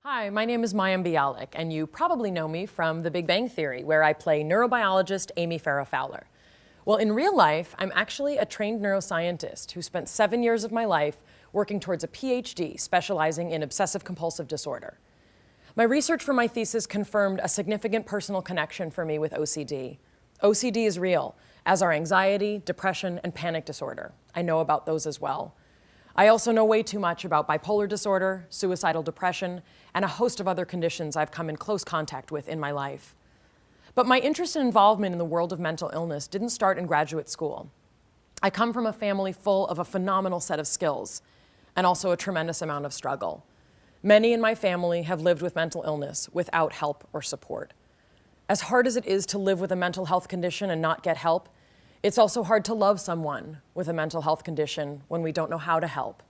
Hi, my name is Mayim Bialik, and you probably know me from The Big Bang Theory, where I play neurobiologist Amy Farrah Fowler. Well, in real life, I'm actually a trained neuroscientist who spent 7 years of my life working towards a PhD specializing in obsessive-compulsive disorder. My research for my thesis confirmed a significant personal connection for me with OCD. OCD is real, as are anxiety, depression, and panic disorder. I know about those as well. I also know way too much about bipolar disorder, suicidal depression, and a host of other conditions I've come in close contact with in my life. But my interest and involvement in the world of mental illness didn't start in graduate school. I come from a family full of a phenomenal set of skills, and also a tremendous amount of struggle. Many in my family have lived with mental illness without help or support. As hard as it is to live with a mental health condition and not get help, it's also hard to love someone with a mental health condition when we don't know how to help.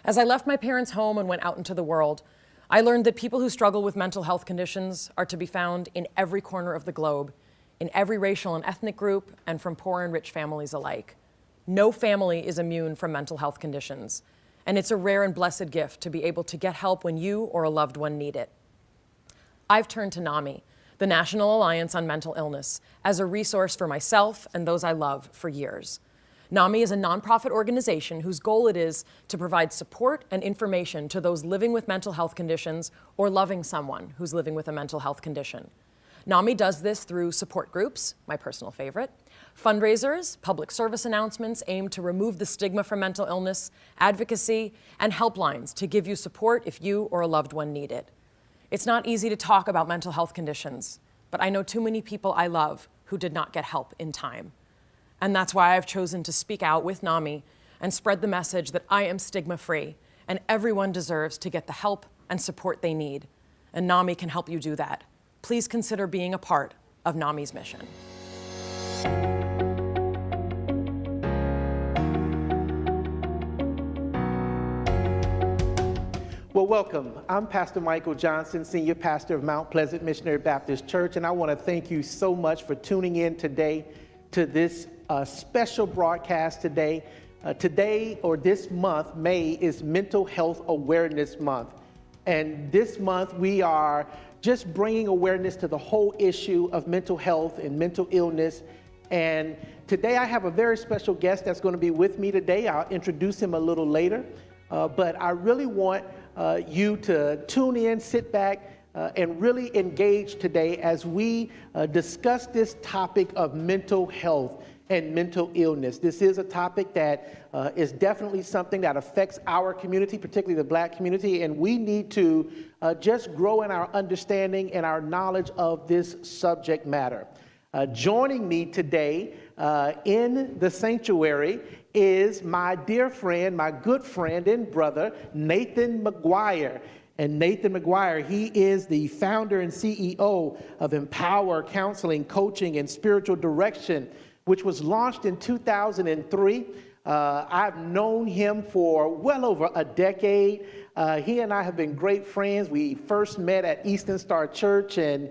As I left my parents' home and went out into the world, I learned that people who struggle with mental health conditions are to be found in every corner of the globe, in every racial and ethnic group, and from poor and rich families alike. No family is immune from mental health conditions, and it's a rare and blessed gift to be able to get help when you or a loved one need it. I've turned to Nami, the National Alliance on Mental Illness, as a resource for myself and those I love for years. Nami is a nonprofit organization whose goal it is to provide support and information to those living with mental health conditions or loving someone who's living with a mental health condition. Nami does this through support groups, my personal favorite, fundraisers, public service announcements aimed to remove the stigma from mental illness, advocacy, and helplines to give you support if you or a loved one need it. It's not easy to talk about mental health conditions, but I know too many people I love who did not get help in time. And that's why I've chosen to speak out with Nami and spread the message that I am stigma-free and everyone deserves to get the help and support they need. And Nami can help you do that. Please consider being a part of Nami's mission. Well, welcome. I'm Pastor Michael Johnson, Senior Pastor of Mount Pleasant Missionary Baptist Church, and I want to thank you so much for tuning in today to this special broadcast today. Today, or this month, May, is Mental Health Awareness Month. And this month, we are just bringing awareness to the whole issue of mental health and mental illness. And today, I have a very special guest that's going to be with me today. I'll introduce him a little later. But I really want you to tune in, sit back, and really engage today as we discuss this topic of mental health and mental illness. This is a topic that is definitely something that affects our community, particularly the Black community, and we need to just grow in our understanding and our knowledge of this subject matter. Joining me today in the sanctuary is my dear friend, my good friend and brother, Nathan Mcguire. And Nathan Mcguire, he is the founder and CEO of Empower Counseling, Coaching, and Spiritual Direction, which was launched in 2003. I've known him for well over a decade. He and I have been great friends. We first met at Eastern Star Church and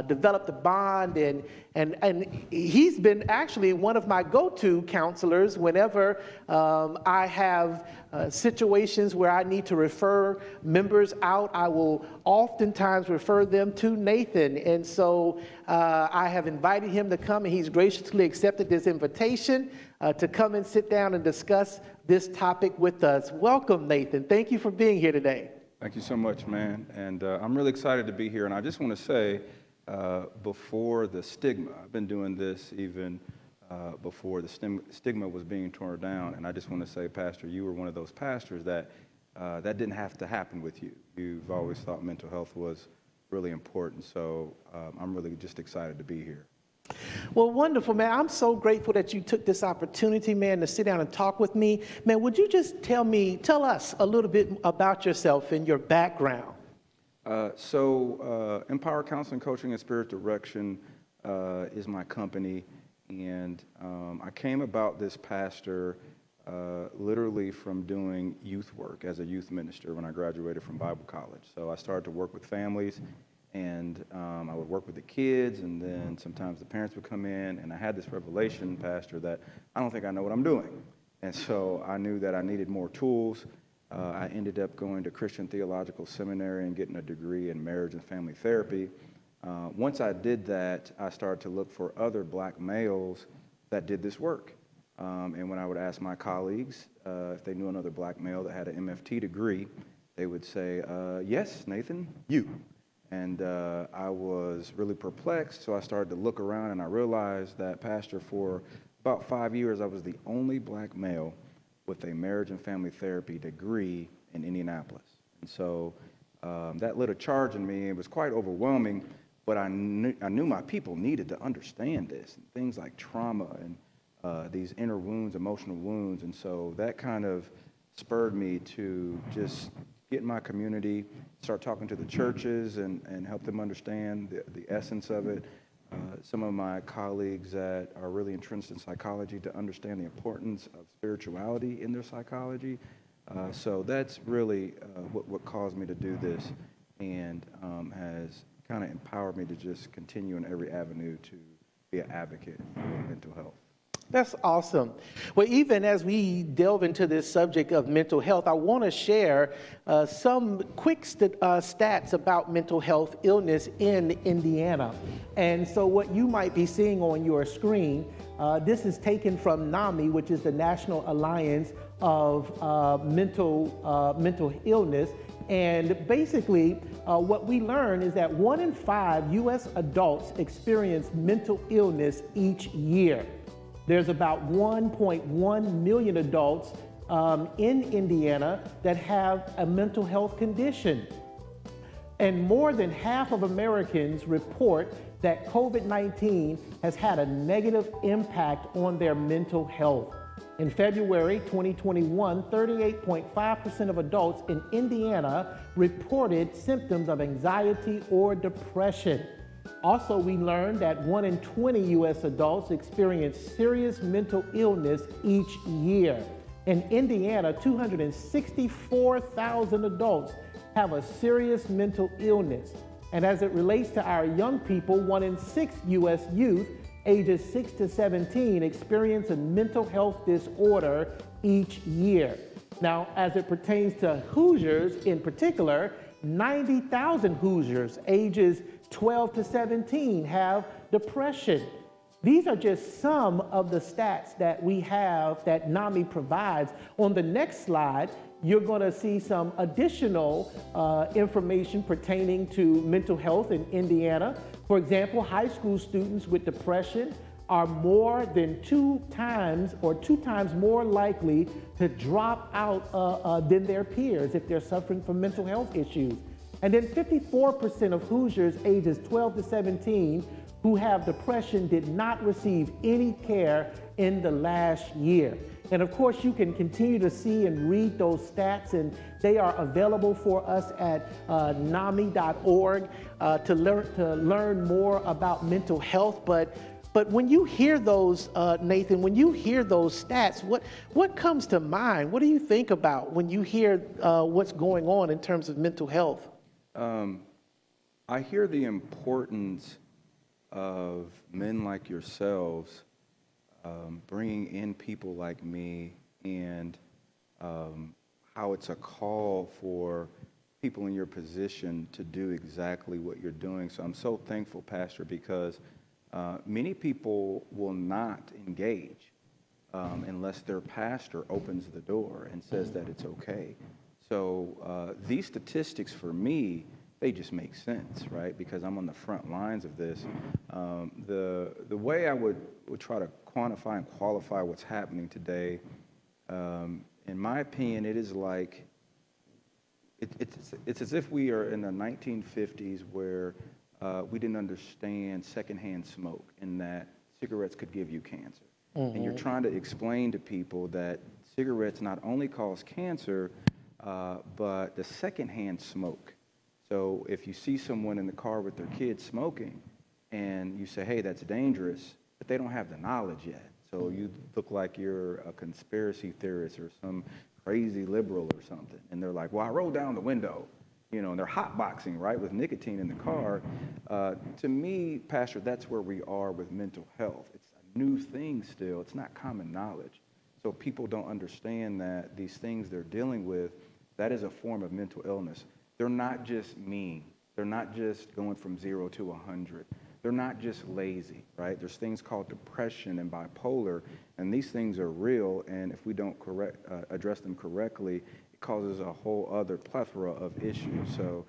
developed a bond, and he's been actually one of my go-to counselors whenever I have situations where I need to refer members out. I will oftentimes refer them to Nathan, and so I have invited him to come, and he's graciously accepted this invitation to come and sit down and discuss this topic with us. Welcome, Nathan. Thank you for being here today. Thank you so much, man. And I'm really excited to be here. And I just want to say, before the stigma, I've been doing this even before the stigma was being torn down. And I just want to say, Pastor, you were one of those pastors that that didn't have to happen with you. You've always thought mental health was really important. So I'm really just excited to be here. Well, wonderful, man. I'm so grateful that you took this opportunity, man, to sit down and talk with me. Man, would you just tell us a little bit about yourself and your background? Empower Counseling, Coaching, and Spiritual Direction is my company, and I came about this pastor literally from doing youth work as a youth minister when I graduated from Bible college. So I started to work with families, and I would work with the kids, and then sometimes the parents would come in, and I had this revelation, Pastor, that I don't think I know what I'm doing. And so I knew that I needed more tools I ended up going to Christian Theological Seminary and getting a degree in marriage and family therapy. Once I did that, I started to look for other black males that did this work. And when I would ask my colleagues if they knew another black male that had an MFT degree, they would say, yes, Nathan, you. And I was really perplexed, so I started to look around, and I realized that, Pastor, for about 5 years, I was the only black male with a marriage and family therapy degree in Indianapolis. And so that lit a charge in me. It was quite overwhelming, but I knew my people needed to understand this, and things like trauma and these inner wounds, emotional wounds. And so that kind of spurred me to just get in my community, start talking to the churches and help them understand the essence of it. Some of my colleagues that are really entrenched in psychology to understand the importance of spirituality in their psychology. So that's really what caused me to do this, and has kind of empowered me to just continue in every avenue to be an advocate for mental health. That's awesome. Well, even as we delve into this subject of mental health, I want to share some quick stats about mental health illness in Indiana. And so what you might be seeing on your screen, this is taken from Nami, which is the National Alliance of Mental Illness. And basically, what we learn is that 1 in 5 U.S. adults experience mental illness each year. There's about 1.1 million adults in Indiana that have a mental health condition. And more than half of Americans report that COVID-19 has had a negative impact on their mental health. In February 2021, 38.5% of adults in Indiana reported symptoms of anxiety or depression. Also, we learned that 1 in 20 U.S. adults experience serious mental illness each year. In Indiana, 264,000 adults have a serious mental illness. And as it relates to our young people, 1 in 6 U.S. youth ages 6 to 17 experience a mental health disorder each year. Now, as it pertains to Hoosiers in particular, 90,000 Hoosiers ages 12 to 17 have depression. These are just some of the stats that we have that NAMI provides. On the next slide, you're going to see some additional information pertaining to mental health in Indiana. For example, high school students with depression are more than 2 times more likely to drop out than their peers if they're suffering from mental health issues. And then 54% of Hoosiers ages 12 to 17 who have depression did not receive any care in the last year. And of course, you can continue to see and read those stats, and they are available for us at nami.org to learn more about mental health. But when you hear those, Nathan, when you hear those stats, what comes to mind? What do you think about when you hear what's going on in terms of mental health? I hear the importance of men like yourselves bringing in people like me, and how it's a call for people in your position to do exactly what you're doing. So I'm so thankful, Pastor, because many people will not engage unless their pastor opens the door and says that it's okay. So these statistics for me, they just make sense, right? Because I'm on the front lines of this. The way I would try to quantify and qualify what's happening today, in my opinion, it is like, it's as if we are in the 1950s where we didn't understand secondhand smoke and that cigarettes could give you cancer. Mm-hmm. And you're trying to explain to people that cigarettes not only cause cancer, but the secondhand smoke. So if you see someone in the car with their kids smoking and you say, hey, that's dangerous, but they don't have the knowledge yet. So you look like you're a conspiracy theorist or some crazy liberal or something. And they're like, well, I rolled down the window, and they're hotboxing, right, with nicotine in the car. To me, Pastor, that's where we are with mental health. It's a new thing still. It's not common knowledge. So people don't understand that these things they're dealing with that is a form of mental illness. They're not just mean. They're not just going from 0 to 100. They're not just lazy, right? There's things called depression and bipolar, and these things are real, and if we don't address them correctly, it causes a whole other plethora of issues. So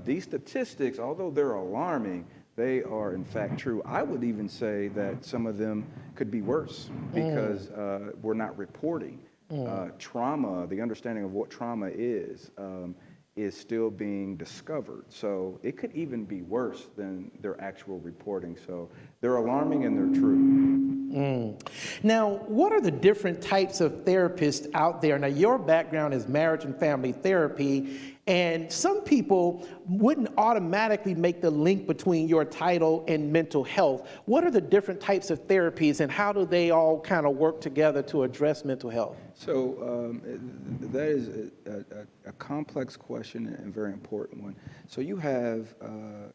these statistics, although they're alarming, they are in fact true. I would even say that some of them could be worse because we're not reporting. Trauma, the understanding of what trauma is still being discovered. So it could even be worse than their actual reporting. So they're alarming and they're true. Now, what are the different types of therapists out there? Now, your background is marriage and family therapy, and some people wouldn't automatically make the link between your title and mental health. What are the different types of therapies, and how do they all kind of work together to address mental health? So that is a complex question and a very important one. So you have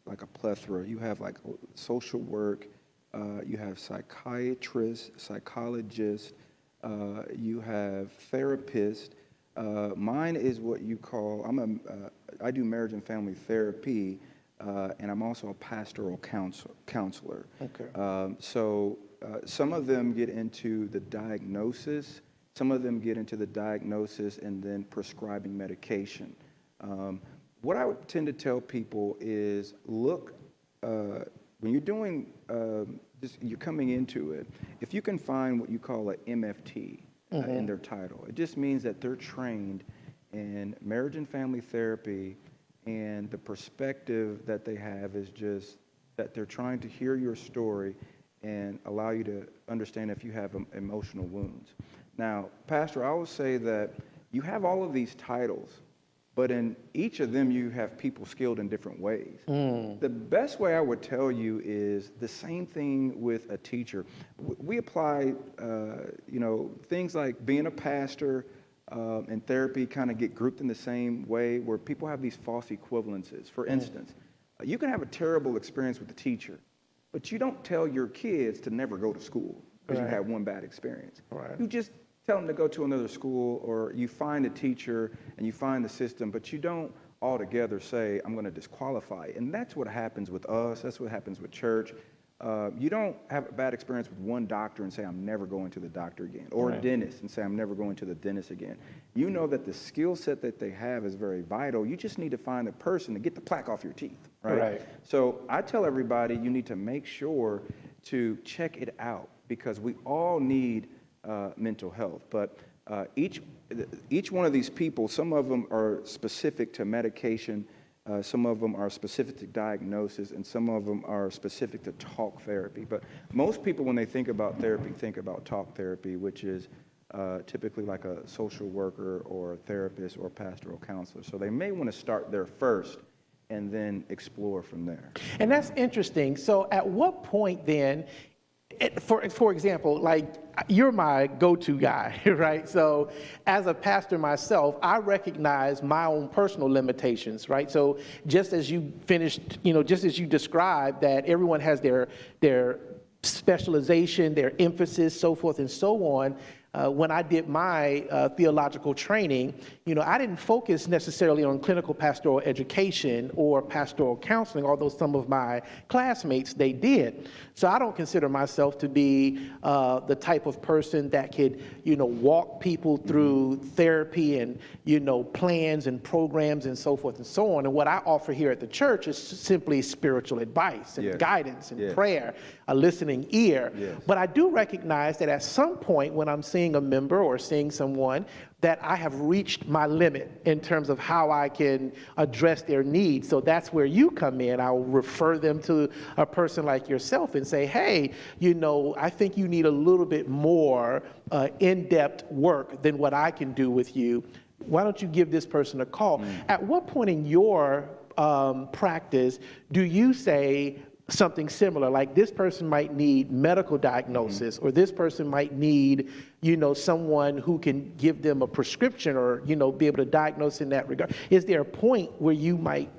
like a plethora. You have like social work, you have psychiatrists, psychologists, you have therapists. Mine is what you call, I do marriage and family therapy, and I'm also a pastoral counselor. Okay. So some of them get into the diagnosis. Some of them get into the diagnosis and then prescribing medication. What I would tend to tell people is, look, when you're doing, you're coming into it, if you can find what you call an MFT in their title, it just means that they're trained in marriage and family therapy, and the perspective that they have is just that they're trying to hear your story and allow you to understand if you have emotional wounds. Now, Pastor, I will say that you have all of these titles, but in each of them you have people skilled in different ways. The best way I would tell you is the same thing with a teacher. We apply, things like being a pastor and therapy kind of get grouped in the same way where people have these false equivalences. For instance, you can have a terrible experience with a teacher, but you don't tell your kids to never go to school because you had one bad experience. Right. You just tell them to go to another school, or you find a teacher and you find the system, but you don't altogether say, I'm going to disqualify. And that's what happens with us. That's what happens with church. You don't have a bad experience with one doctor and say, I'm never going to the doctor again, or a dentist and say, I'm never going to the dentist again. You know that the skill set that they have is very vital. You just need to find a person to get the plaque off your teeth, right? So I tell everybody you need to make sure to check it out, because we all need mental health, but each one of these people, some of them are specific to medication, some of them are specific to diagnosis, and some of them are specific to talk therapy. But most people, when they think about therapy, think about talk therapy, which is typically like a social worker or a therapist or pastoral counselor. So they may want to start there first and then explore from there. And that's interesting. So at what point then, for example, like, you're my go-to guy, right? So as a pastor myself, I recognize my own personal limitations, right? So just as you finished, just as you described that everyone has their specialization, their emphasis, so forth and so on, when I did my theological training, I didn't focus necessarily on clinical pastoral education or pastoral counseling, although some of my classmates, they did. So I don't consider myself to be the type of person that could, walk people through therapy and, plans and programs and so forth and so on. And what I offer here at the church is simply spiritual advice and guidance and prayer, a listening ear. But I do recognize that at some point when I'm seeing a member or seeing someone, that I have reached my limit in terms of how I can address their needs. So that's where you come in. I'll refer them to a person like yourself and say, hey, I think you need a little bit more in-depth work than what I can do with you. Why don't you give this person a call? At what point in your practice do you say something similar, like this person might need medical diagnosis, or this person might need, someone who can give them a prescription or, be able to diagnose in that regard? Is there a point where you might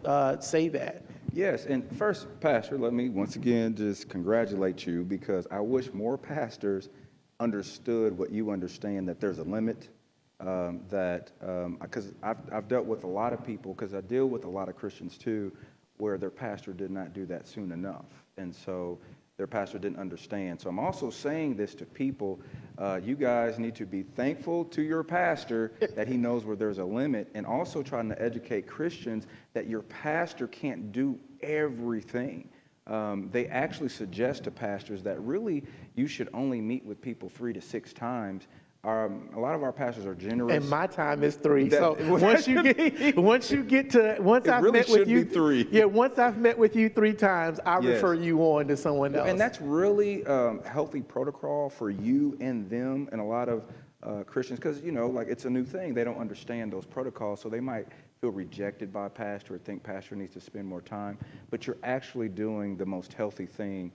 say that? Yes, and first, Pastor, let me once again just congratulate you, because I wish more pastors understood what you understand, that there's a limit because I've dealt with a lot of people, because I deal with a lot of Christians too, where their pastor did not do that soon enough. And so their pastor didn't understand. So I'm also saying this to people, you guys need to be thankful to your pastor that he knows where there's a limit, and also trying to educate Christians that your pastor can't do everything. They actually suggest to pastors that really you should only meet with people 3 to 6 times. A lot of our pastors are generous. And my time is 3. So once I've met with you 3. Yeah, once I've met with you 3 times, I refer you on to someone else. And that's really healthy protocol for you and them, and a lot of Christians, because it's a new thing. They don't understand those protocols, so they might feel rejected by a pastor or think pastor needs to spend more time. But you're actually doing the most healthy thing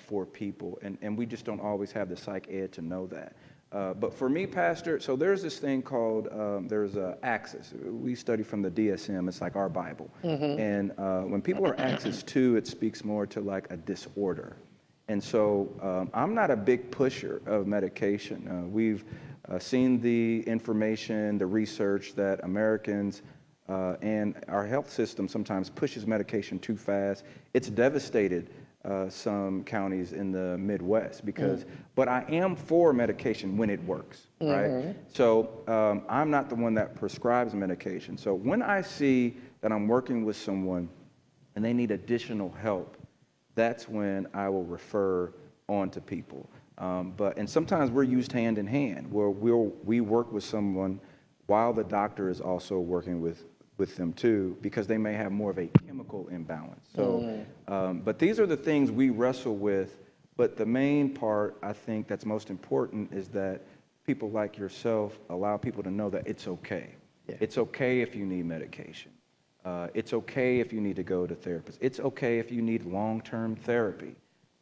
for people, and we just don't always have the psych ed to know that. But for me, Pastor, so there's this thing called, there's Axis. We study from the DSM. It's like our Bible. Mm-hmm. And when people are Axis 2, it speaks more to like a disorder. And so I'm not a big pusher of medication. We've seen the information, the research that Americans and our health system sometimes pushes medication too fast. It's devastated some counties in the Midwest but I am for medication when it works, right? So I'm not the one that prescribes medication. So when I see that I'm working with someone and they need additional help, that's when I will refer on to people. And sometimes we're used hand in hand, where we work with someone while the doctor is also working with them too, because they may have more of a chemical imbalance. So, but these are the things we wrestle with. But the main part, I think, that's most important is that people like yourself allow people to know that it's okay. Yeah. It's okay if you need medication. It's okay if you need to go to therapists. It's okay if you need long-term therapy.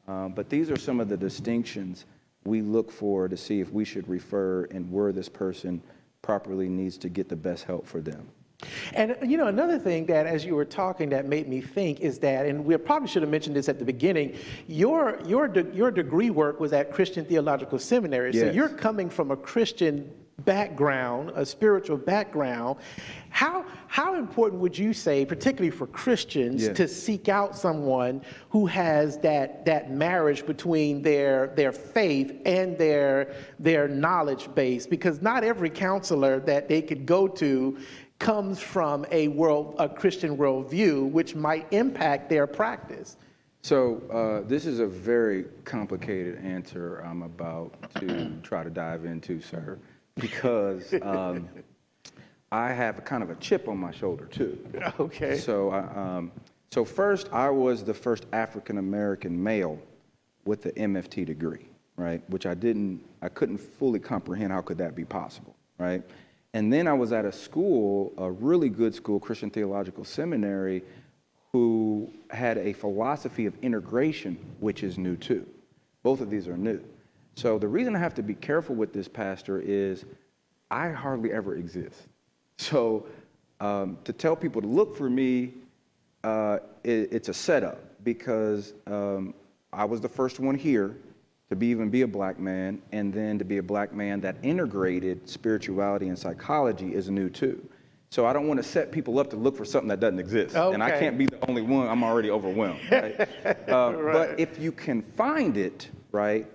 But these are some of the distinctions we look for to see if we should refer and where this person properly needs to get the best help for them. And another thing that, as you were talking, that made me think is that, and we probably should have mentioned this at the beginning, your degree work was at Christian Theological Seminary. Yes. So you're coming from a Christian background, a spiritual background. How important would you say, particularly for Christians, to seek out someone who has that marriage between their faith and their knowledge base? Because not every counselor that they could go to comes from a Christian worldview, which might impact their practice. So this is a very complicated answer I'm about to try to dive into, sir, because I have a kind of a chip on my shoulder too. Okay. So first, I was the first African-American male with the MFT degree, right? Which I couldn't fully comprehend how could that be possible, right? And then I was at a school, a really good school, Christian Theological Seminary, who had a philosophy of integration, which is new too. Both of these are new. So the reason I have to be careful with this, Pastor, is I hardly ever exist. So to tell people to look for me, it's a setup, because I was the first one here to even be a black man, and then to be a black man that integrated spirituality and psychology is new too. So I don't want to set people up to look for something that doesn't exist. Okay. And I can't be the only one. I'm already overwhelmed, right? Right. But if you can find it, right,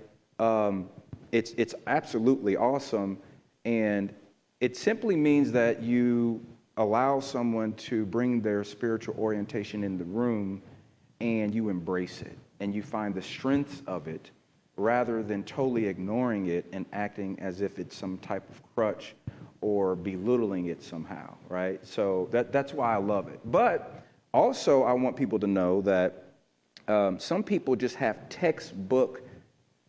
it's absolutely awesome. And it simply means that you allow someone to bring their spiritual orientation in the room, and you embrace it, and you find the strengths of it, rather than totally ignoring it and acting as if it's some type of crutch or belittling it somehow, right? So that's why I love it. But also, I want people to know that some people just have textbook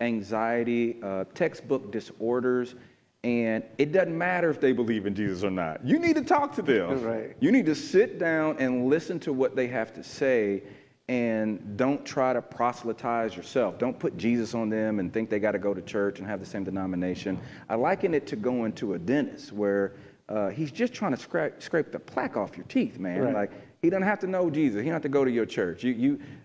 anxiety, textbook disorders, and it doesn't matter if they believe in Jesus or not. You need to talk to them. Right. You need to sit down and listen to what they have to say, and don't try to proselytize yourself. Don't put Jesus on them and think they got to go to church and have the same denomination. I liken it to going to a dentist where he's just trying to scrape the plaque off your teeth, man. Right. Like, he doesn't have to know Jesus. He doesn't have to go to your church.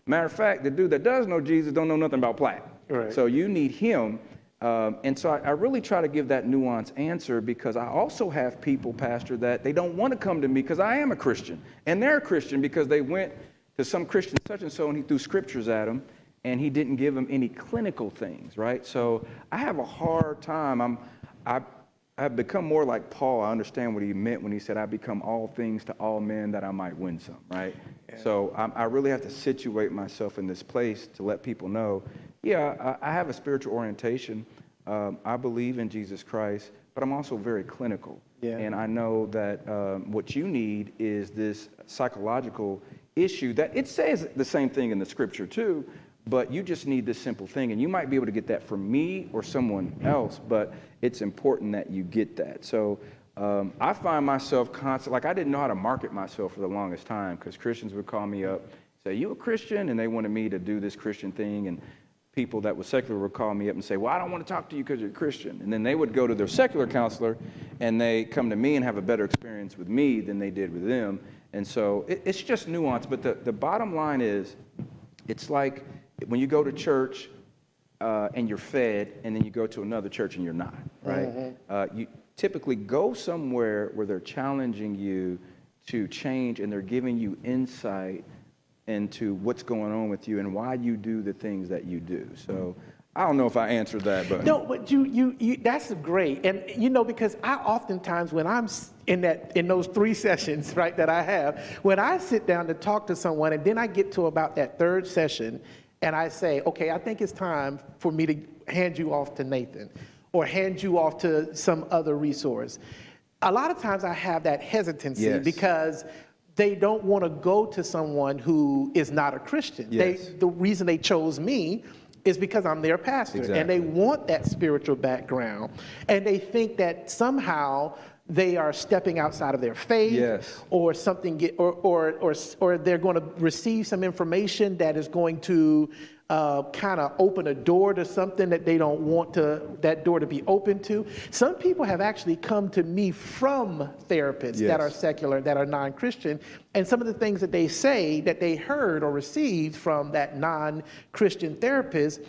Matter of fact, the dude that does know Jesus don't know nothing about plaque. Right. So you need him And so I really try to give that nuanced answer because I also have people, Pastor, that they don't want to come to me because I am a Christian. And they're a Christian because they went to some Christian such and so and he threw scriptures at them and he didn't give them any clinical things, right? So I have a hard time. I've become more like Paul. I understand what he meant when he said, I become all things to all men that I might win some, right? Yeah. So I really have to situate myself in this place to let people know, yeah, I have a spiritual orientation. I believe in Jesus Christ, but I'm also very clinical. Yeah. And I know that what you need is this psychological issue that it says the same thing in the scripture too, but you just need this simple thing. And you might be able to get that from me or someone else, but it's important that you get that. So I find myself constantly, like I didn't know how to market myself for the longest time because Christians would call me up, say, you a Christian? And they wanted me to do this Christian thing. And people that were secular would call me up and say, well, I don't want to talk to you because you're a Christian. And then they would go to their secular counselor and they come to me and have a better experience with me than they did with them. And so it's just nuance. But the bottom line is, it's like when you go to church and you're fed and then you go to another church and you're not, right? Mm-hmm. You typically go somewhere where they're challenging you to change and they're giving you insight into what's going on with you and why you do the things that you do. So I don't know if I answered that, but no, but you that's great. And because I oftentimes when I'm in those 3 sessions, right, that I have, when I sit down to talk to someone and then I get to about that 3rd session and I say, okay, I think it's time for me to hand you off to Nathan or hand you off to some other resource. A lot of times I have that hesitancy yes. because they don't want to go to someone who is not a Christian. Yes. The reason they chose me is because I'm their pastor. Exactly. And they want that spiritual background. And they think that somehow they are stepping outside of their faith yes. or something, or they're going to receive some information that is going to kind of open a door to something that they don't want that door to be open to. Some people have actually come to me from therapists yes. that are secular, that are non-Christian, and some of the things that they say that they heard or received from that non-Christian therapist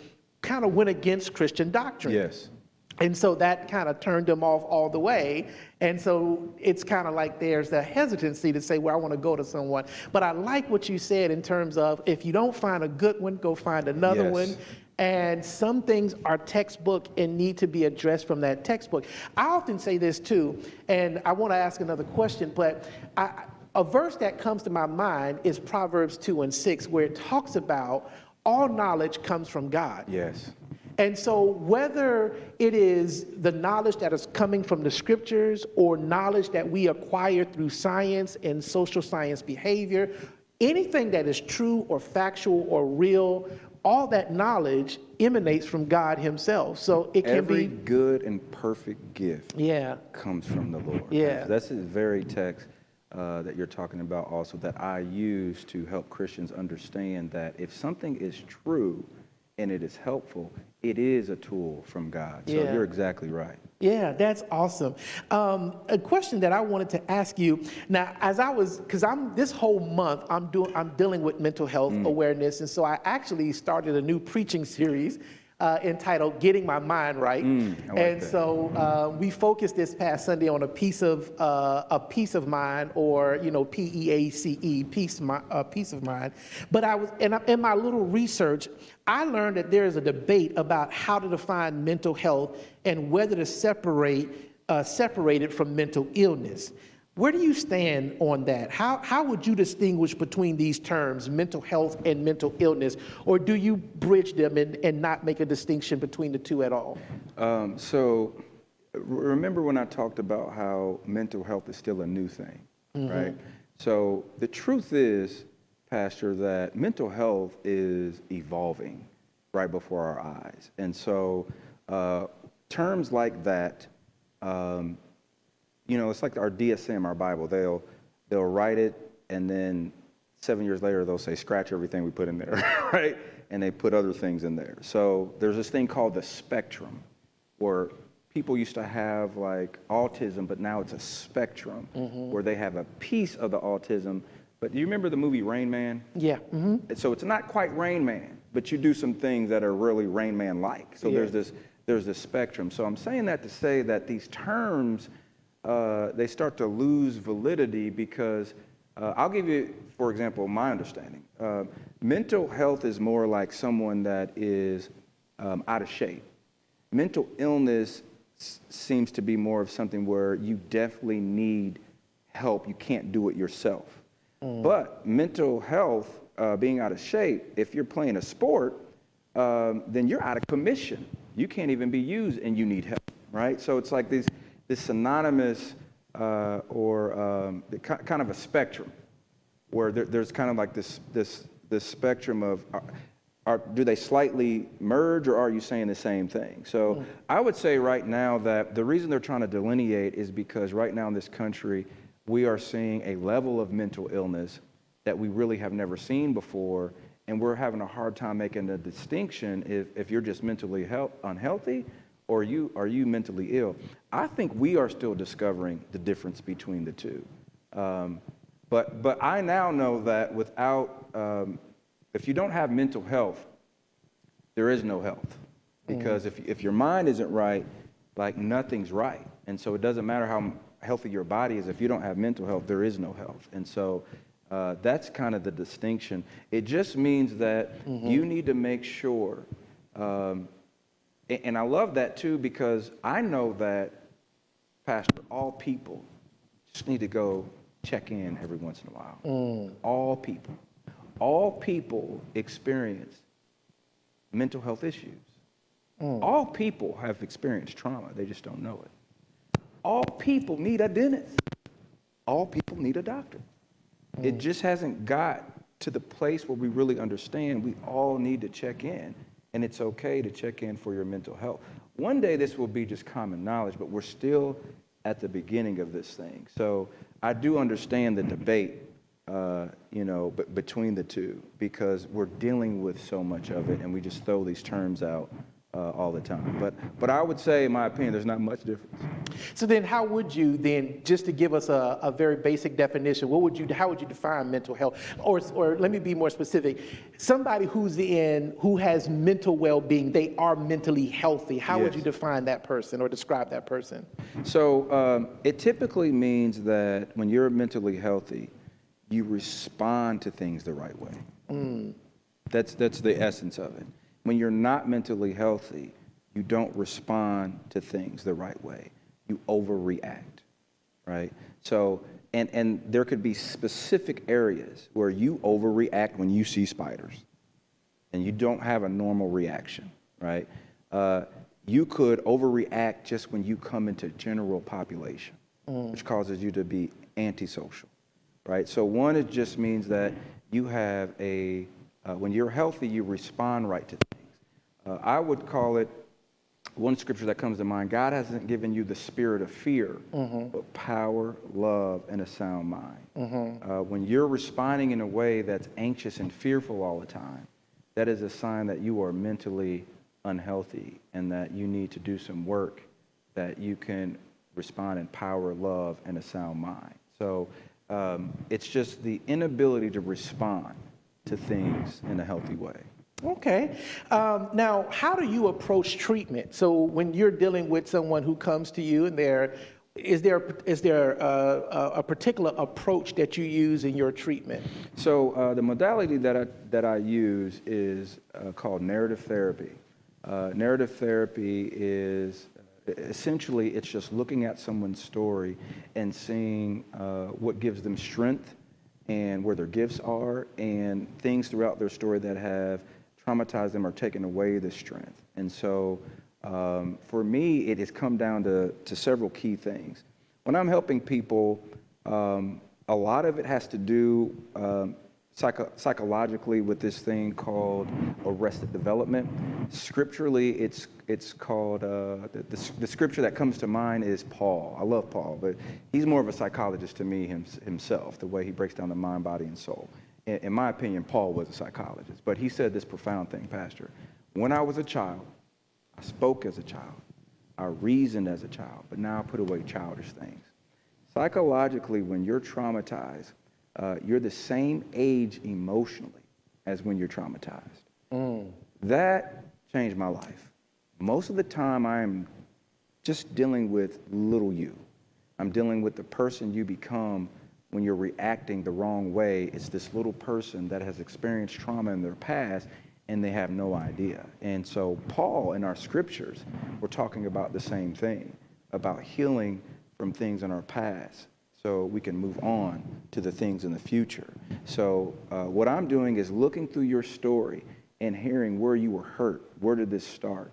kind of went against Christian doctrine. Yes. And so that kind of turned them off all the way. And so it's kind of like there's the hesitancy to say, well, I want to go to someone. But I like what you said in terms of if you don't find a good one, go find another yes. one. And some things are textbook and need to be addressed from that textbook. I often say this too, and I want to ask another question, but a verse that comes to my mind is Proverbs 2:6, where it talks about all knowledge comes from God. Yes. And so whether it is the knowledge that is coming from the scriptures or knowledge that we acquire through science and social science behavior, anything that is true or factual or real, all that knowledge emanates from God himself. So it can be every good and perfect gift yeah. comes from the Lord. Yeah. That's the very text that you're talking about also that I use to help Christians understand that if something is true and it is helpful, it is a tool from God. So yeah. you're exactly right. Yeah, that's awesome. A question that I wanted to ask you now, because this whole month I'm dealing with mental health awareness, and so I actually started a new preaching series entitled "Getting My Mind Right," so we focused this past Sunday on a peace of mind, or PEACE, peace of mind. But I was in my little research, I learned that there is a debate about how to define mental health and whether to separate it from mental illness. Where do you stand on that? How would you distinguish between these terms, mental health and mental illness? Or do you bridge them and not make a distinction between the two at all? So remember when I talked about how mental health is still a new thing, mm-hmm. right? So the truth is, Pastor, that mental health is evolving right before our eyes. And so terms like that, it's like our DSM, our Bible. They'll write it, and then 7 years later, they'll say, scratch everything we put in there, right? And they put other things in there. So there's this thing called the spectrum, where people used to have like autism, but now it's a spectrum, mm-hmm. where they have a piece of the autism. But do you remember the movie Rain Man? Yeah. Mm-hmm. So it's not quite Rain Man, but you do some things that are really Rain Man-like. So yeah. there's there's a spectrum. So I'm saying that to say that these terms, they start to lose validity because I'll give you, for example, my understanding. Mental health is more like someone that is out of shape. Mental illness seems to be more of something where you definitely need help. You can't do it yourself. But mental health, being out of shape, if you're playing a sport, then you're out of commission. You can't even be used and you need help, right? So it's like this synonymous or kind of a spectrum where there's kind of like this spectrum of do they slightly merge or are you saying the same thing? So I would say right now that the reason they're trying to delineate is because right now in this country, we are seeing a level of mental illness that we really have never seen before, and we're having a hard time making the distinction if you're just mentally unhealthy or are you mentally ill. I think we are still discovering the difference between the two. But I now know that without, if you don't have mental health, there is no health. Because if your mind isn't right, like nothing's right. And so it doesn't matter how healthy your body is. If you don't have mental health, there is no health. And so that's kind of the distinction. It just means that you need to make sure, and I love that too, because I know that, Pastor, all people just need to go check in every once in a while. All people experience mental health issues. All people have experienced trauma. They just don't know it. All people need a dentist. All people need a doctor. It just hasn't got to the place where we really understand we all need to check in, and it's okay to check in for your mental health. One day this will be just common knowledge, but we're still at the beginning of this thing. So I do understand the debate, between the two, because we're dealing with so much of it, and we just throw these terms out all the time. But I would say, in my opinion, there's not much difference. So then how would you then, just to give us a very basic definition, how would you define mental health? Or let me be more specific. Somebody who has mental well-being, they are mentally healthy. How would you define that person or describe that person? So it typically means that when you're mentally healthy, you respond to things the right way. That's the essence of it. When you're not mentally healthy, you don't respond to things the right way. You overreact, right? So, and there could be specific areas where you overreact when you see spiders, and you don't have a normal reaction, right? You could overreact just when you come into general population, which causes you to be antisocial, right? So one, it just means that you have when you're healthy, you respond right to things. I would call it, one scripture that comes to mind, God hasn't given you the spirit of fear, but power, love, and a sound mind. When you're responding in a way that's anxious and fearful all the time, that is a sign that you are mentally unhealthy and that you need to do some work that you can respond in power, love, and a sound mind. So it's just the inability to respond to things in a healthy way. Okay. Now, how do you approach treatment? So when you're dealing with someone who comes to you and is there a particular approach that you use in your treatment? So the modality that I use is called narrative therapy. Narrative therapy is essentially, it's just looking at someone's story and seeing what gives them strength and where their gifts are and things throughout their story that have traumatized them or taken away the strength. And so for me, it has come down to several key things. When I'm helping people, a lot of it has to do psychologically with this thing called arrested development. Scripturally, it's called, the scripture that comes to mind is Paul. I love Paul, but he's more of a psychologist to me himself, the way he breaks down the mind, body, and soul. In my opinion, Paul was a psychologist, but he said this profound thing, Pastor. When I was a child, I spoke as a child, I reasoned as a child, but now I put away childish things. Psychologically, when you're traumatized, you're the same age emotionally as when you're traumatized. That changed my life most of the time I'm just dealing with little you. I'm dealing with the person you become when you're reacting the wrong way. It's this little person that has experienced trauma in their past and they have no idea. And so Paul in our scriptures, we're talking about the same thing, about healing from things in our past so we can move on to the things in the future. So what I'm doing is looking through your story and hearing where you were hurt. Where did this start?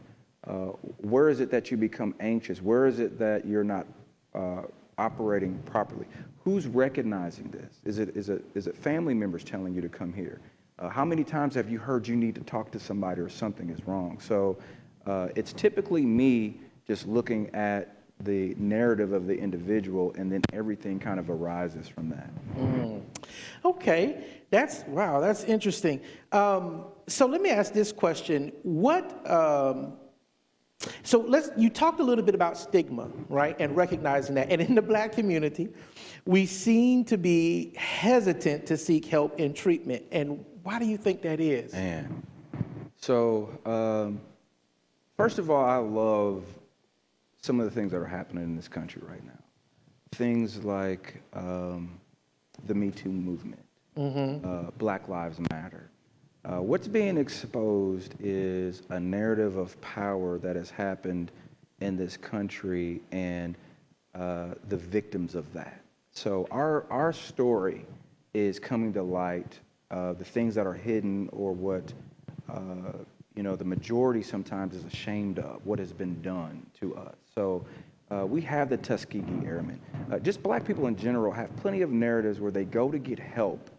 Where is it that you become anxious? Where is it that you're not operating properly? Who's recognizing this? Is it family members telling you to come here? How many times have you heard you need to talk to somebody or something is wrong? So it's typically me just looking at the narrative of the individual, and then everything kind of arises from that. Okay, that's interesting. So let me ask this question: you talked a little bit about stigma, right, and recognizing that. And in the Black community, we seem to be hesitant to seek help and treatment. And why do you think that is? Man, so first of all, I love some of the things that are happening in this country right now. Things like the Me Too movement, Black Lives Matter. What's being exposed is a narrative of power that has happened in this country and the victims of that. So our story is coming to light, the things that are hidden or what the majority sometimes is ashamed of, what has been done to us. So we have the Tuskegee Airmen. Just Black people in general have plenty of narratives where they go to get help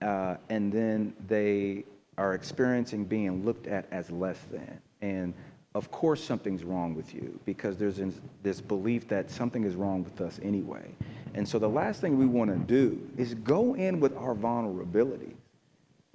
and then they are experiencing being looked at as less than. And of course something's wrong with you because there's this belief that something is wrong with us anyway. And so the last thing we want to do is go in with our vulnerability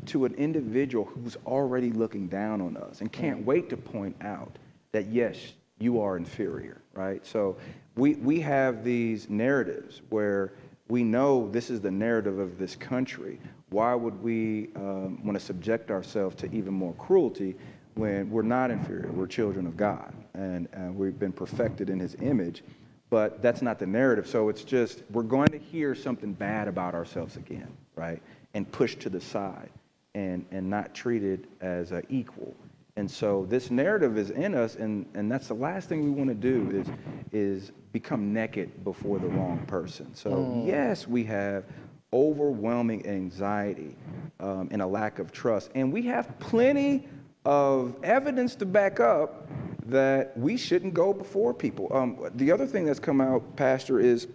to an individual who's already looking down on us and can't wait to point out that, yes, you are inferior, right? So we have these narratives where we know this is the narrative of this country. Why would we want to subject ourselves to even more cruelty when we're not inferior? We're children of God, and we've been perfected in his image, but that's not the narrative. So it's just, we're going to hear something bad about ourselves again, right? And pushed to the side and not treated as equal. And so this narrative is in us, and that's the last thing we want to do is become naked before the wrong person. So yes, we have overwhelming anxiety and a lack of trust, and we have plenty of evidence to back up that we shouldn't go before people. The other thing that's come out, Pastor, is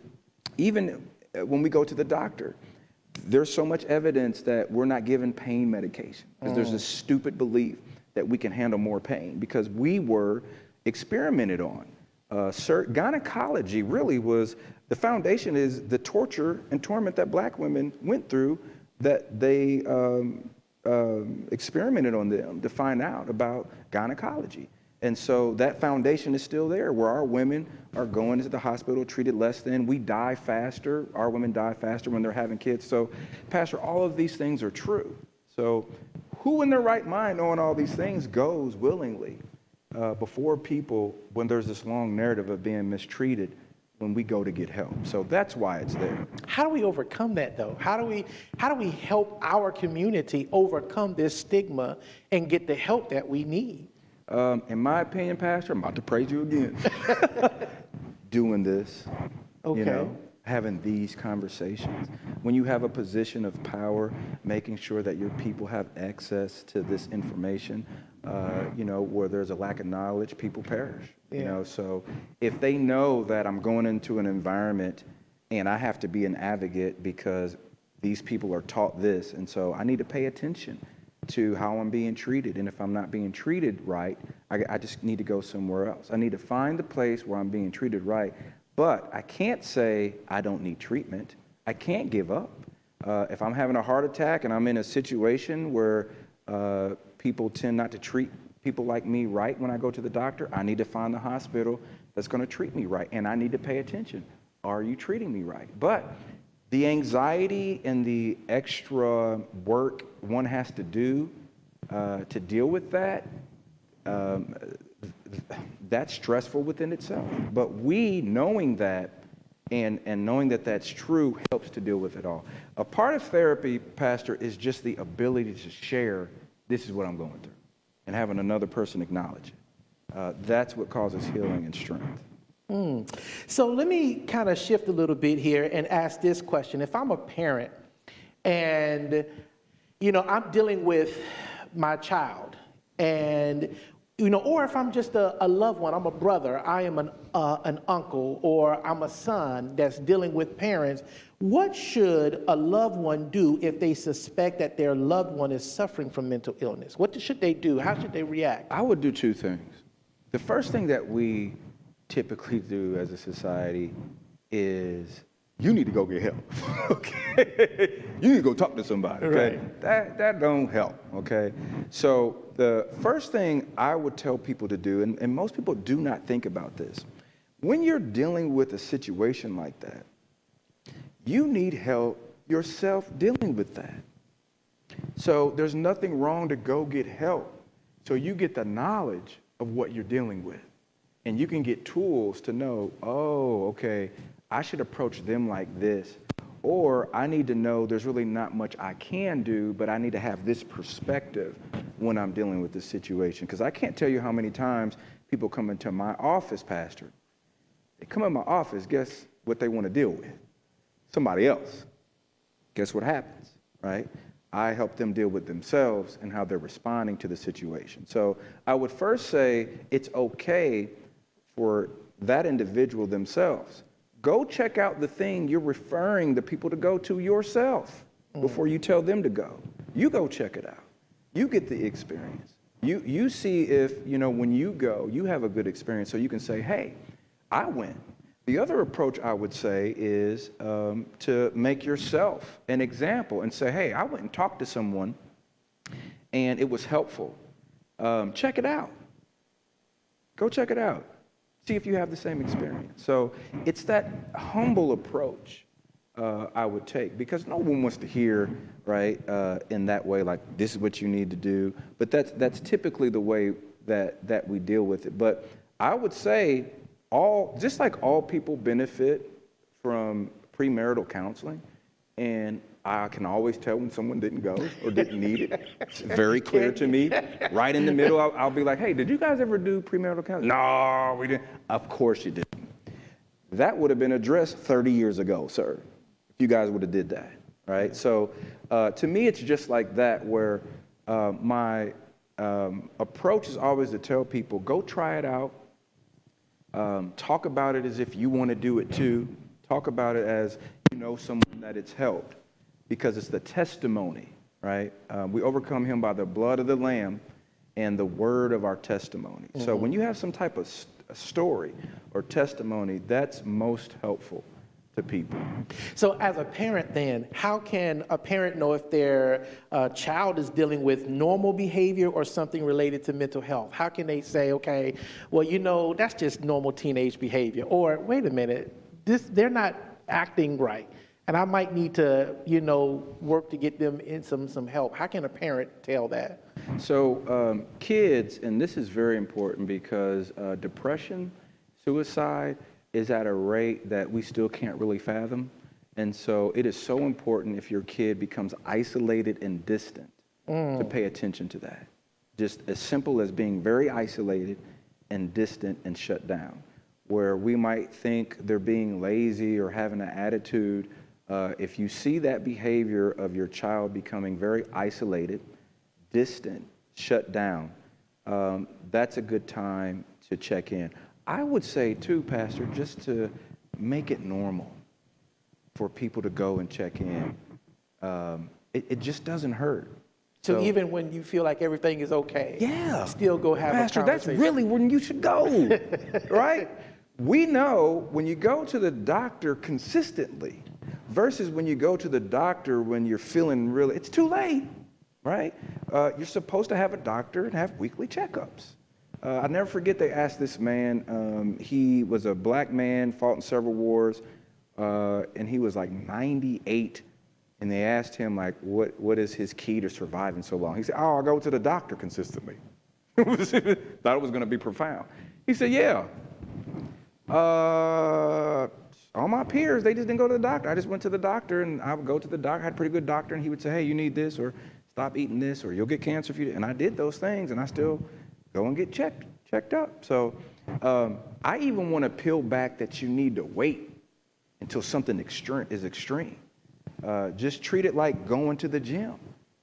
even when we go to the doctor, there's so much evidence that we're not given pain medication because there's this stupid belief that we can handle more pain because we were experimented on. Gynecology really was, the foundation is the torture and torment that Black women went through, that they experimented on them to find out about gynecology. And so that foundation is still there, where our women are going to the hospital treated less than. We die faster. Our women die faster when they're having kids. So, Pastor, all of these things are true. So who in their right mind, knowing all these things, goes willingly before people when there's this long narrative of being mistreated when we go to get help? So that's why it's there. How do we overcome that, though? How do we help our community overcome this stigma and get the help that we need? In my opinion, Pastor, I'm about to praise you again. Doing this, having these conversations. When you have a position of power, making sure that your people have access to this information, where there's a lack of knowledge, people perish. So if they know that I'm going into an environment and I have to be an advocate because these people are taught this, and so I need to pay attention to how I'm being treated. And if I'm not being treated right, I just need to go somewhere else. I need to find the place where I'm being treated right. But I can't say I don't need treatment. I can't give up. If I'm having a heart attack and I'm in a situation where people tend not to treat people like me right when I go to the doctor, I need to find the hospital that's going to treat me right. And I need to pay attention. Are you treating me right? But the anxiety and the extra work one has to do to deal with that, that's stressful within itself. But we knowing that and knowing that that's true helps to deal with it all. A part of therapy, Pastor, is just the ability to share, this is what I'm going through, and having another person acknowledge it. That's what causes healing and strength. So let me kind of shift a little bit here and ask this question. If I'm a parent and, I'm dealing with my child and, or if I'm just a loved one, I'm a brother, I am an uncle, or I'm a son that's dealing with parents, what should a loved one do if they suspect that their loved one is suffering from mental illness? What should they do? How should they react? I would do two things. The first thing that we typically do as a society is you need to go get help, okay? You need to go talk to somebody, okay? Right. That don't help, okay? So the first thing I would tell people to do, and most people do not think about this, when you're dealing with a situation like that, you need help yourself dealing with that. So there's nothing wrong to go get help. So you get the knowledge of what you're dealing with. And you can get tools to know, oh, okay, I should approach them like this. Or I need to know there's really not much I can do, but I need to have this perspective when I'm dealing with this situation. Because I can't tell you how many times people come into my office, Pastor. They come in my office, guess what they want to deal with? Somebody else. Guess what happens, right? I help them deal with themselves and how they're responding to the situation. So I would first say it's okay for that individual themselves. Go check out the thing you're referring the people to go to yourself before you tell them to go. You go check it out. You get the experience. You see if, when you go, you have a good experience so you can say, hey, I went. The other approach I would say is to make yourself an example and say, hey, I went and talked to someone and it was helpful. Check it out. Go check it out. See if you have the same experience. So it's that humble approach I would take, because no one wants to hear, right, in that way, like this is what you need to do. But that's typically the way that we deal with it. But I would say just like all people benefit from premarital counseling, and I can always tell when someone didn't go or didn't need it. It's very clear to me. Right in the middle, I'll be like, hey, did you guys ever do premarital counseling? No, we didn't. Of course you didn't. That would have been addressed 30 years ago, sir, if you guys would have did that, right? So to me, it's just like that, where my approach is always to tell people, go try it out. Talk about it as if you want to do it too. Talk about it as someone that it's helped, because it's the testimony, right? We overcome him by the blood of the Lamb and the word of our testimony. Mm-hmm. So when you have some type of story or testimony, that's most helpful to people. So as a parent then, how can a parent know if their child is dealing with normal behavior or something related to mental health? How can they say, okay, well, that's just normal teenage behavior, or wait a minute, they're not acting right, and I might need to, work to get them in some help. How can a parent tell that? So kids, and this is very important, because depression, suicide is at a rate that we still can't really fathom. And so it is so important, if your kid becomes isolated and distant, to pay attention to that. Just as simple as being very isolated and distant and shut down. Where we might think they're being lazy or having an attitude, if you see that behavior of your child becoming very isolated, distant, shut down, that's a good time to check in. I would say too, Pastor, just to make it normal for people to go and check in. It just doesn't hurt. So even when you feel like everything is okay, still go have Pastor, a conversation. that's really when you should go, right? We know when you go to the doctor consistently versus when you go to the doctor when you're feeling really, it's too late, right? You're supposed to have a doctor and have weekly checkups. I'll never forget, they asked this man, he was a black man, fought in several wars, and he was like 98. And they asked him, like, what is his key to surviving so long? He said, I go to the doctor consistently. Thought it was going to be profound. He said, yeah. All my peers, they just didn't go to the doctor. I just went to the doctor, and I would go to the doctor. I had a pretty good doctor, and he would say, hey, you need this, or stop eating this, or you'll get cancer if you do. And I did those things, and I still go and get checked up. So I even want to peel back that you need to wait until something is extreme. Just treat it like going to the gym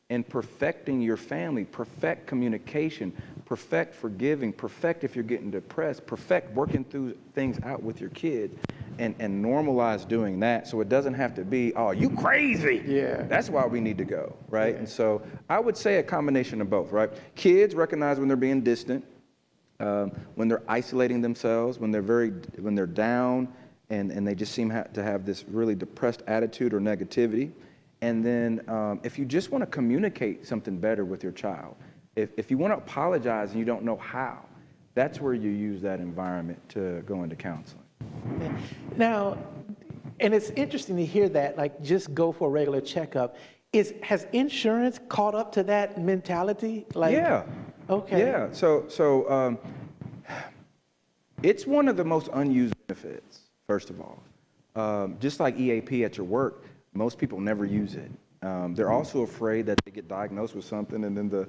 and perfecting your family, perfect communication, perfect forgiving, perfect if you're getting depressed, perfect working through things out with your kids, and normalize doing that so it doesn't have to be, oh, you crazy. Yeah. That's why we need to go, right? Yeah. And so I would say a combination of both, right? Kids recognize when they're being distant, when they're isolating themselves, when they're down, and they just seem to have this really depressed attitude or negativity. And then if you just want to communicate something better with your child, if you want to apologize and you don't know how, that's where you use that environment to go into counseling. Now, and it's interesting to hear that, like, just go for a regular checkup. Has insurance caught up to that mentality? Like, yeah. Okay. Yeah. So it's one of the most unused benefits, first of all. Just like EAP at your work, most people never use it. They're also afraid that they get diagnosed with something and then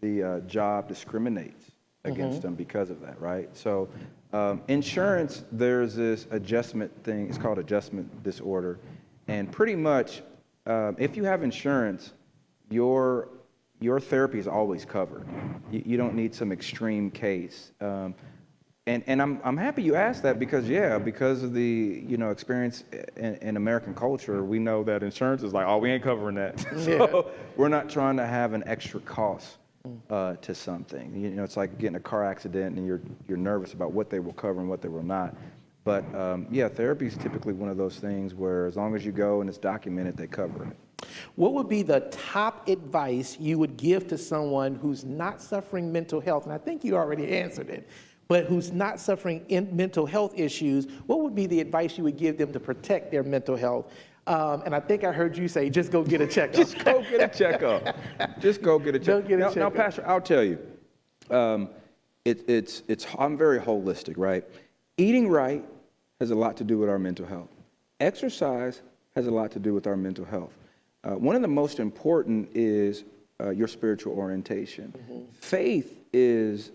the job discriminates against them because of that, right? So insurance, there's this adjustment thing. It's called adjustment disorder. And pretty much, if you have insurance, your therapy is always covered. You don't need some extreme case. And I'm happy you asked that because of the experience in American culture, we know that insurance is like, oh, we ain't covering that. So we're not trying to have an extra cost to something. It's like getting a car accident and you're nervous about what they will cover and what they will not. But therapy is typically one of those things where as long as you go and it's documented, they cover it. What would be the top advice you would give to someone who's not suffering mental health? And I think you already answered it. But who's not suffering in mental health issues, what would be the advice you would give them to protect their mental health? And I think I heard you say, just go get a checkup. Just go get a checkup. Just go get a checkup. Now, Pastor, I'll tell you, I'm very holistic, right? Eating right has a lot to do with our mental health. Exercise has a lot to do with our mental health. One of the most important is your spiritual orientation. Mm-hmm. Faith is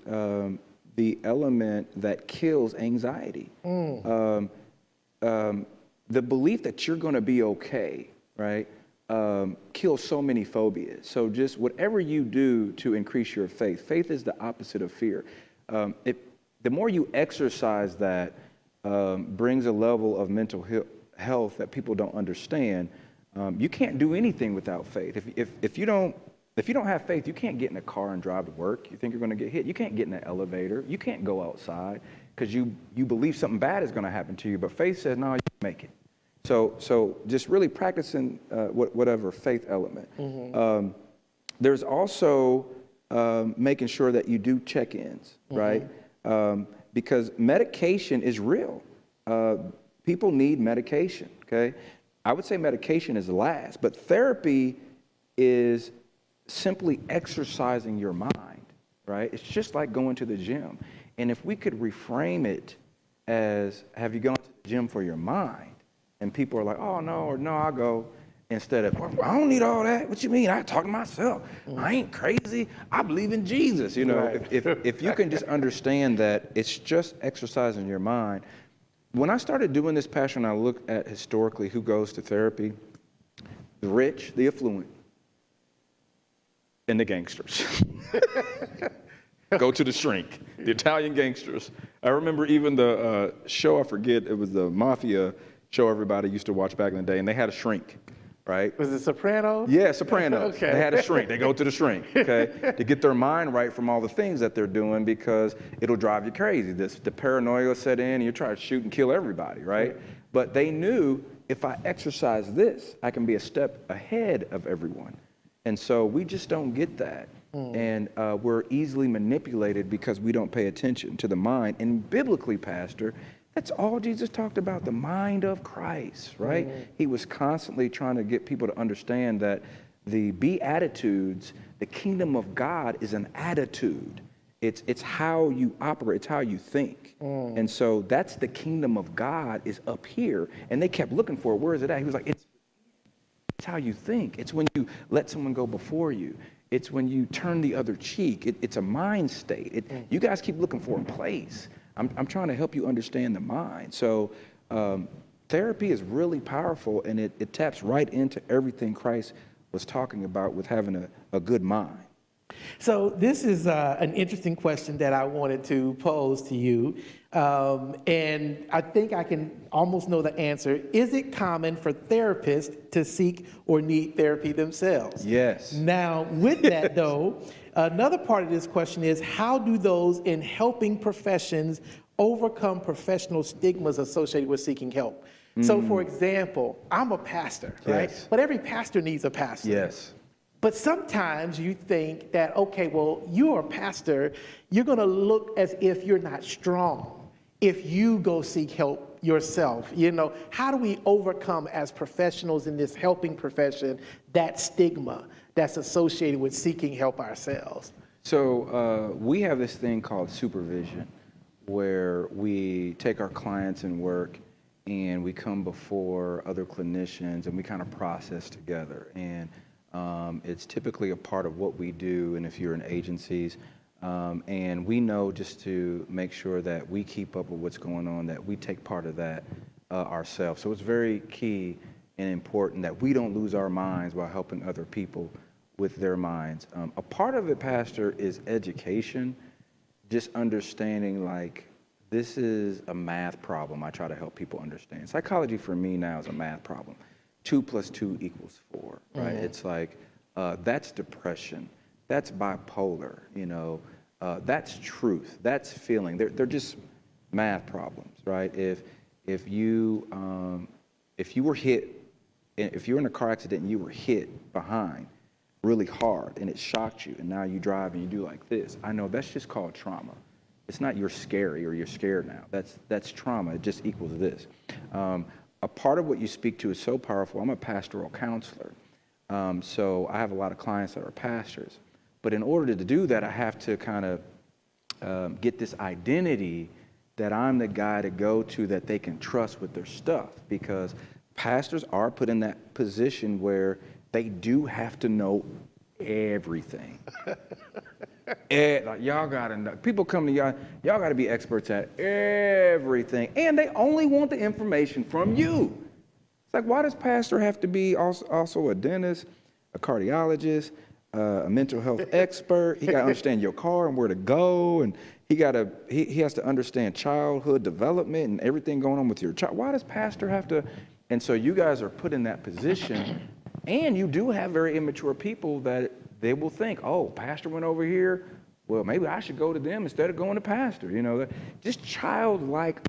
the element that kills anxiety. The belief that you're going to be okay, right, kills so many phobias. So just whatever you do to increase your faith is the opposite of fear. The more you exercise that, brings a level of mental health that people don't understand. You can't do anything without faith. If you don't have faith, you can't get in a car and drive to work. You think you're going to get hit. You can't get in an elevator. You can't go outside because you believe something bad is going to happen to you. But faith says, no, you can make it. So just really practicing whatever faith element. Mm-hmm. There's also making sure that you do check-ins, right? Because medication is real. People need medication, okay? I would say medication is last, but therapy is simply exercising your mind, right? It's just like going to the gym. And if we could reframe it as, have you gone to the gym for your mind? And people are like, oh, no, or no, I'll go. Instead of, well, I don't need all that. What you mean? I talk to myself. I ain't crazy. I believe in Jesus. Right. If you can just understand that it's just exercising your mind. When I started doing this, Pastor, and I look at historically who goes to therapy, the rich, the affluent, and the gangsters. Go to the shrink, the Italian gangsters. I remember even the show, I forget, it was the Mafia show everybody used to watch back in the day, and they had a shrink, right? Was it Sopranos? Yeah, Sopranos. Okay. They had a shrink. They go to the shrink, okay, to get their mind right from all the things that they're doing because it'll drive you crazy. The paranoia set in, and you try to shoot and kill everybody, right? But they knew if I exercise this, I can be a step ahead of everyone. And so we just don't get that. And we're easily manipulated because we don't pay attention to the mind. And biblically, Pastor, that's all Jesus talked about, the mind of Christ, right? He was constantly trying to get people to understand that the Beatitudes, the kingdom of God is an attitude. It's how you operate. It's how you think. And so that's the kingdom of God is up here. And they kept looking for it. Where is it at? He was like, it's how you think. It's when you let someone go before you. It's when you turn the other cheek. It's a mind state. You guys keep looking for a place. I'm trying to help you understand the mind. So therapy is really powerful, and it taps right into everything Christ was talking about with having a good mind. So this is an interesting question that I wanted to pose to you. And I think I can almost know the answer. Is it common for therapists to seek or need therapy themselves? Yes. Now, with that though, another part of this question is, how do those in helping professions overcome professional stigmas associated with seeking help? So for example, I'm a pastor, right? Yes. But every pastor needs a pastor. Yes. But sometimes you think that, okay, well, you're a pastor, you're going to look as if you're not strong if you go seek help yourself. You know, how do we overcome as professionals in this helping profession that stigma that's associated with seeking help ourselves? So we have this thing called supervision, where we take our clients and work and we come before other clinicians and we kind of process together. And it's typically a part of what we do, and if you're in agencies, and we know just to make sure that we keep up with what's going on, that we take part of that ourselves. So it's very key and important that we don't lose our minds while helping other people with their minds. A part of it, Pastor, is education, just understanding like this is a math problem I try to help people understand. Psychology for me now is a math problem. 2 + 2 = 4, right? It's like, that's depression, that's bipolar, you know, that's truth, that's feeling. They're just math problems, right? If you were hit, if you're in a car accident and you were hit behind really hard and it shocked you, and now you drive and you do like this, I know that's just called trauma. It's not you're scary or you're scared now. That's trauma. It just equals this. A part of what you speak to is so powerful. I'm a pastoral counselor. So I have a lot of clients that are pastors. But in order to do that, I have to kind of get this identity that I'm the guy to go to that they can trust with their stuff, because pastors are put in that position where they do have to know everything. Like, y'all gotta know. People come to y'all gotta be experts at everything, and they only want the information from you. It's like, why does pastor have to be also a dentist, a cardiologist, a mental health expert? He gotta understand your car and where to go, and he has to understand childhood development and everything going on with your child. Why does pastor have to? And so you guys are put in that position, and you do have very immature people that they will think, oh, pastor went over here, well, maybe I should go to them instead of going to pastor. You know, just childlike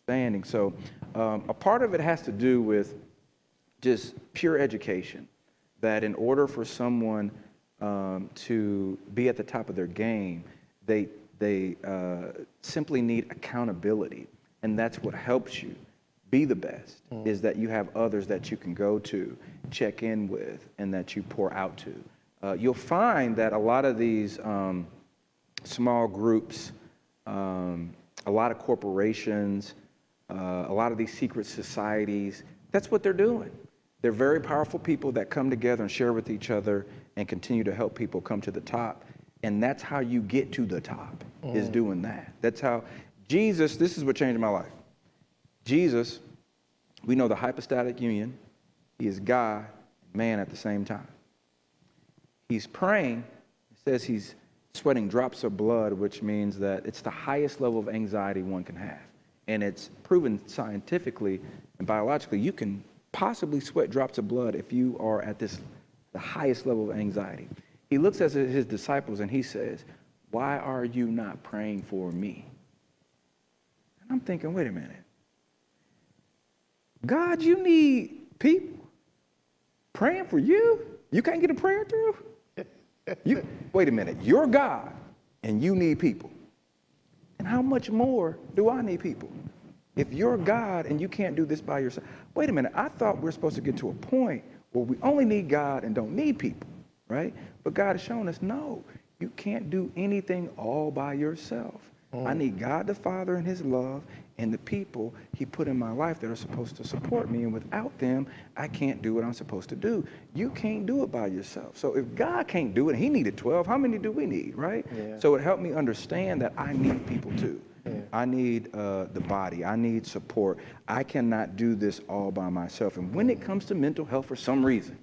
understanding. So a part of it has to do with just pure education, that in order for someone to be at the top of their game, they simply need accountability. And that's what helps you be the best, is that you have others that you can go to, check in with, and that you pour out to. You'll find that a lot of these small groups, a lot of corporations, a lot of these secret societies, that's what they're doing. They're very powerful people that come together and share with each other and continue to help people come to the top. And that's how you get to the top, is doing that. That's how Jesus, this is what changed my life. Jesus, we know the hypostatic union. He is God, man at the same time. He's praying. It says he's sweating drops of blood, which means that it's the highest level of anxiety one can have. And it's proven scientifically and biologically, you can possibly sweat drops of blood if you are at the highest level of anxiety. He looks at his disciples and he says, why are you not praying for me? And I'm thinking, wait a minute. God, you need people praying for you? You can't get a prayer through? Wait a minute, you're God and you need people. And how much more do I need people? If you're God and you can't do this by yourself. Wait a minute, I thought we're supposed to get to a point where we only need God and don't need people. right? But God has shown us, no, you can't do anything all by yourself. I need God the Father and his love and the people he put in my life that are supposed to support me. And without them, I can't do what I'm supposed to do. You can't do it by yourself. So if God can't do it, he needed 12, how many do we need, right? Yeah. So it helped me understand that I need people too. Yeah. I need the body. I need support. I cannot do this all by myself. And when it comes to mental health, for some reason,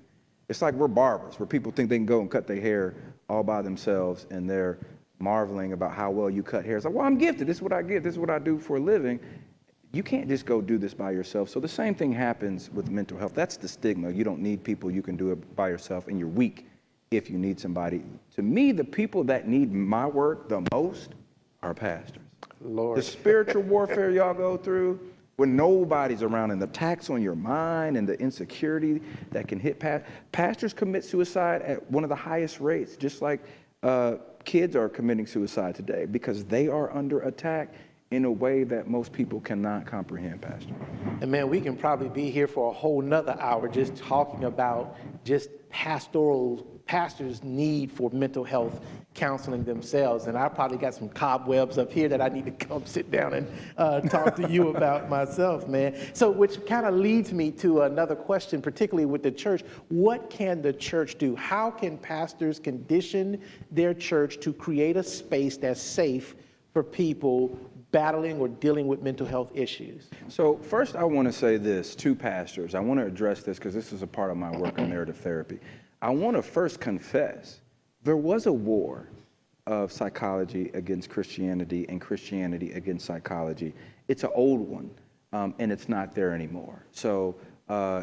it's like we're barbers, where people think they can go and cut their hair all by themselves, and they're marveling about how well you cut hair. It's like, well, I'm gifted. This is what I get. This is what I do for a living. You can't just go do this by yourself. So the same thing happens with mental health. That's the stigma. You don't need people. You can do it by yourself, and you're weak if you need somebody. To me, the people that need my work the most are pastors. Lord. The spiritual warfare y'all go through, when nobody's around, and the attacks on your mind and the insecurity that can hit pastors commit suicide at one of the highest rates, just like kids are committing suicide today, because they are under attack in a way that most people cannot comprehend, Pastor. And man, we can probably be here for a whole nother hour just talking about just pastors' need for mental health counseling themselves. And I probably got some cobwebs up here that I need to come sit down and talk to you about myself, man. So which kind of leads me to another question, particularly with the church. What can the church do? How can pastors condition their church to create a space that's safe for people battling or dealing with mental health issues? So first, I want to say this to pastors. I want to address this because this is a part of my work in narrative therapy. I want to first confess there was a war of psychology against Christianity and Christianity against psychology. It's an old one, and it's not there anymore. So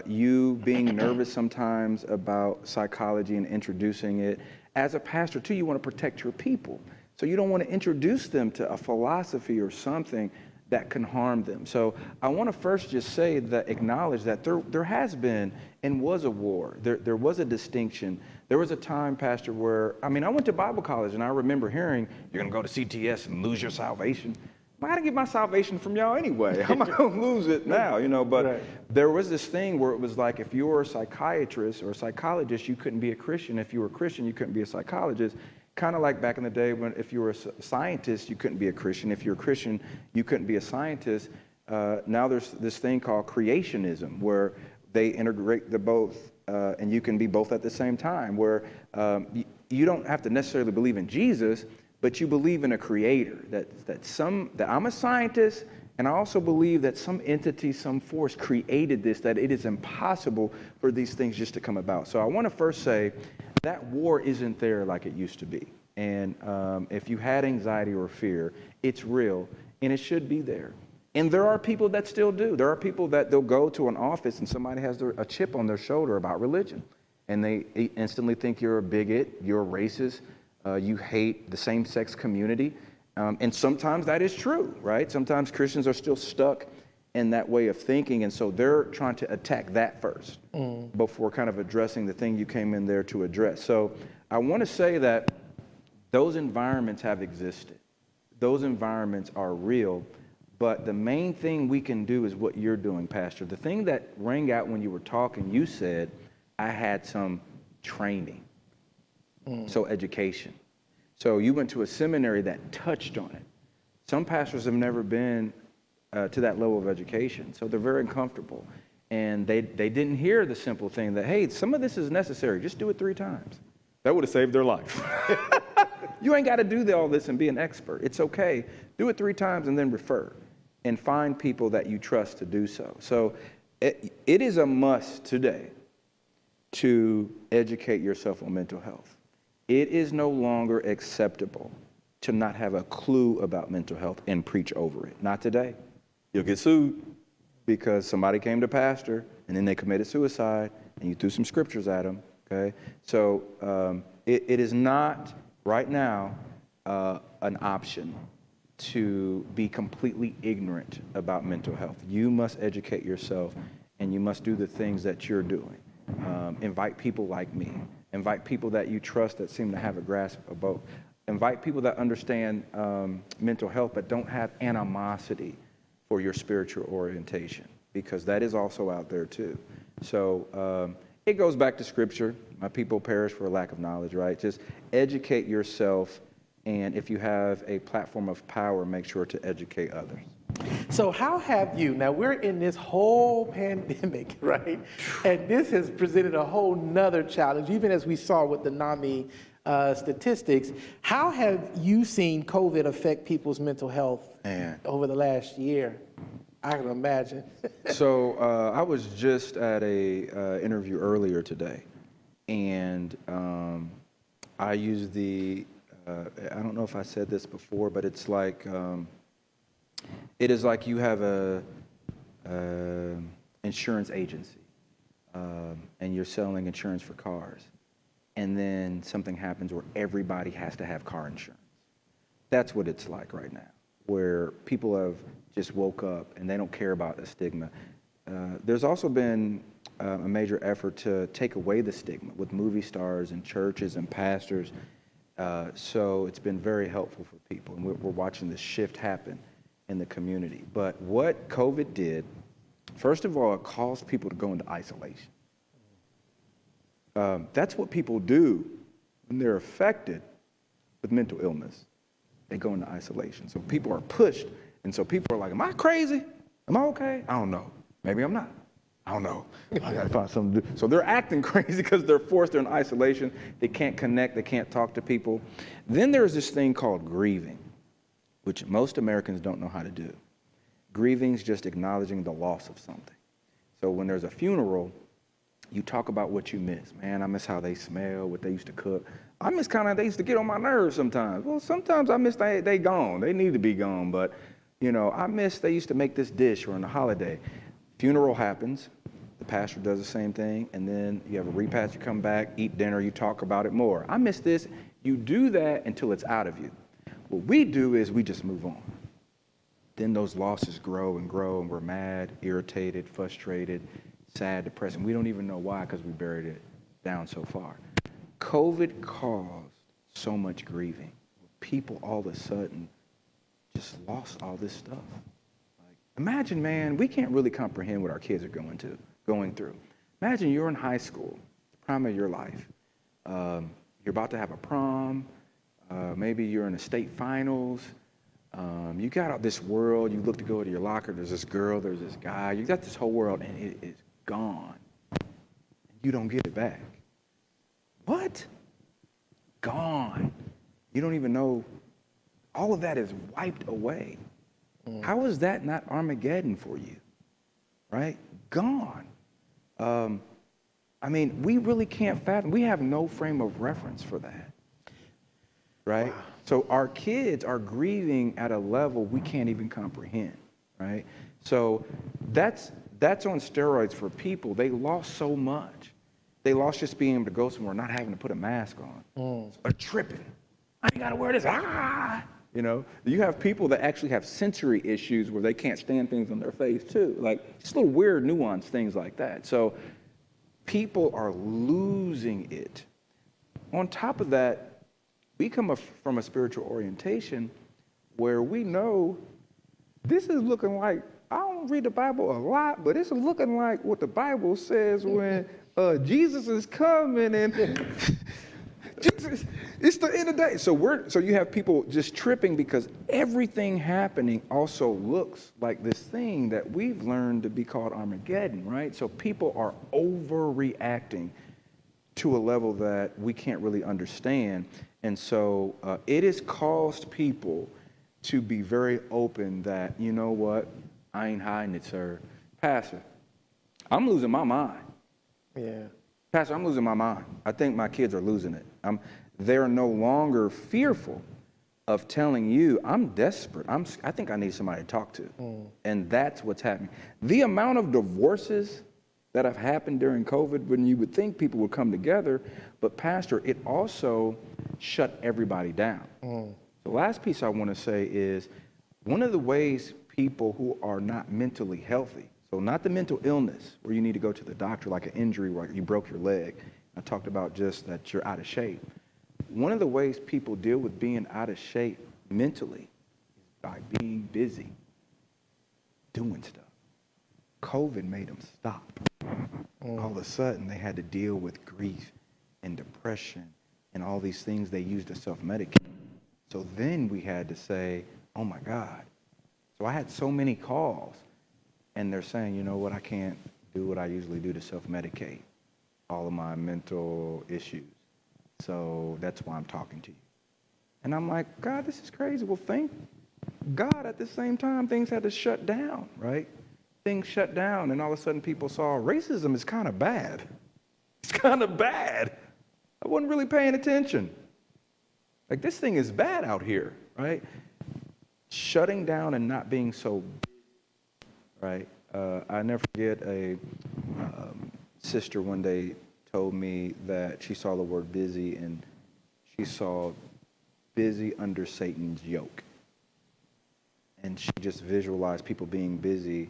you being nervous sometimes about psychology and introducing it, as a pastor too, you want to protect your people. So you don't want to introduce them to a philosophy or something that can harm them. So I want to first just say that, acknowledge that there has been and was a war. There was a distinction. There was a time, Pastor, where, I went to Bible college, and I remember hearing, you're going to go to CTS and lose your salvation. I got to get my salvation from y'all anyway. I'm not going to lose it now, But Right. There was this thing where it was like, if you were a psychiatrist or a psychologist, you couldn't be a Christian. If you were a Christian, you couldn't be a psychologist. Kind of like back in the day when if you were a scientist, you couldn't be a Christian. If you're a Christian, you couldn't be a scientist. Now there's this thing called creationism, where they integrate the both, and you can be both at the same time, where you don't have to necessarily believe in Jesus, but you believe in a creator, that I'm a scientist, and I also believe that some entity, some force created this, that it is impossible for these things just to come about. So I want to first say that war isn't there like it used to be. And if you had anxiety or fear, it's real, and it should be there. And there are people that still do. There are people that they'll go to an office and somebody has a chip on their shoulder about religion, and they instantly think you're a bigot, you're a racist, you hate the same-sex community. And sometimes that is true, right? Sometimes Christians are still stuck in that way of thinking, and so they're trying to attack that first before kind of addressing the thing you came in there to address. So I want to say that those environments have existed. Those environments are real, but the main thing we can do is what you're doing, Pastor. The thing that rang out when you were talking, you said, I had some training, so education. So you went to a seminary that touched on it. Some pastors have never been to that level of education, so they're very uncomfortable. And they didn't hear the simple thing that, hey, some of this is necessary. Just do it 3 times. That would have saved their life. You ain't got to do all this and be an expert. It's okay. Do it 3 times and then refer and find people that you trust to do so. So it is a must today to educate yourself on mental health. It is no longer acceptable to not have a clue about mental health and preach over it. Not today. You'll get sued because somebody came to pastor and then they committed suicide and you threw some scriptures at them. Okay, so it is not right now an option to be completely ignorant about mental health. You must educate yourself, and you must do the things that you're doing. Invite people like me. Invite people that you trust that seem to have a grasp of both. Invite people that understand mental health but don't have animosity for your spiritual orientation, because that is also out there too. So It goes back to scripture. My people perish for a lack of knowledge, right? Just educate yourself. And if you have a platform of power, make sure to educate others. So how have you, now we're in this whole pandemic, right? And this has presented a whole nother challenge, even as we saw with the Nami statistics. How have you seen COVID affect people's mental health over the last year? I can imagine. So I was just at a interview earlier today, and I used I don't know if I said this before, but it's like, it is like you have a insurance agency, and you're selling insurance for cars, and then something happens where everybody has to have car insurance. That's what it's like right now, where people have just woke up and they don't care about the stigma. There's also been a major effort to take away the stigma with movie stars and churches and pastors. So it's been very helpful for people, and we're watching this shift happen in the community. But what COVID did, first of all, it caused people to go into isolation. That's what people do when they're affected with mental illness. They go into isolation. So people are pushed, and so people are like, am I crazy? Am I okay? I don't know. Maybe I'm not. I don't know. I gotta find something to do. So they're acting crazy because they're forced, they're in isolation. They can't connect, they can't talk to people. Then there's this thing called grieving, which most Americans don't know how to do. Grieving is just acknowledging the loss of something. So when there's a funeral, you talk about what you miss. Man, I miss how they smell, what they used to cook. I miss they used to get on my nerves sometimes. Well, sometimes I miss they gone. They need to be gone, but I miss they used to make this dish or on a holiday. Funeral happens, the pastor does the same thing, and then you have a repast, you come back, eat dinner, you talk about it more. I miss this. You do that until it's out of you. What we do is we just move on. Then those losses grow, and we're mad, irritated, frustrated, sad, depressed, and we don't even know why because we buried it down so far. COVID caused so much grieving. People all of a sudden just lost all this stuff. Imagine, man, we can't really comprehend what our kids are going through. Imagine you're in high school, prime of your life. You're about to have a prom. Maybe you're in the state finals. You got out this world. You look to go to your locker. There's this girl. There's this guy. You got this whole world, and it is gone. You don't get it back. What? Gone. You don't even know. All of that is wiped away. How is that not Armageddon for you, right? Gone. We really can't fathom. We have no frame of reference for that, right? Wow. So our kids are grieving at a level we can't even comprehend, right? So that's on steroids for people. They lost so much. They lost just being able to go somewhere, not having to put a mask on. So they're tripping. I ain't got to wear this. You have people that actually have sensory issues where they can't stand things on their face too, like just little weird nuanced things like that. So people are losing it. On top of that, we come from a spiritual orientation where we know this is looking like, I don't read the Bible a lot, but it's looking like what the Bible says when Jesus is coming and it's the end of the day. So you have people just tripping because everything happening also looks like this thing that we've learned to be called Armageddon, right? So people are overreacting to a level that we can't really understand. And so it has caused people to be very open that, you know what, I ain't hiding it, sir. Pastor, I'm losing my mind. Yeah. Pastor, I'm losing my mind. I think my kids are losing it. They're no longer fearful of telling you, I'm desperate. I think I need somebody to talk to. And that's what's happening. The amount of divorces that have happened during COVID when you would think people would come together, but Pastor, it also shut everybody down. The last piece I want to say is one of the ways people who are not mentally healthy, so not the mental illness where you need to go to the doctor like an injury where you broke your leg. I talked about just that you're out of shape. One of the ways people deal with being out of shape mentally is by being busy, doing stuff. COVID made them stop. All of a sudden, they had to deal with grief and depression and all these things they used to self-medicate. So then we had to say, oh my God. So I had so many calls, and they're saying, you know what, I can't do what I usually do to self-medicate all of my mental issues. So that's why I'm talking to you. And I'm like, God, this is crazy. Well, thank God at the same time, things had to shut down, right? Things shut down, and all of a sudden people saw racism is kind of bad. It's kind of bad. I wasn't really paying attention. Like, this thing is bad out here, right? Shutting down and not being so, right? I never forget a sister one day told me that she saw the word busy, and she saw busy under Satan's yoke. And she just visualized people being busy,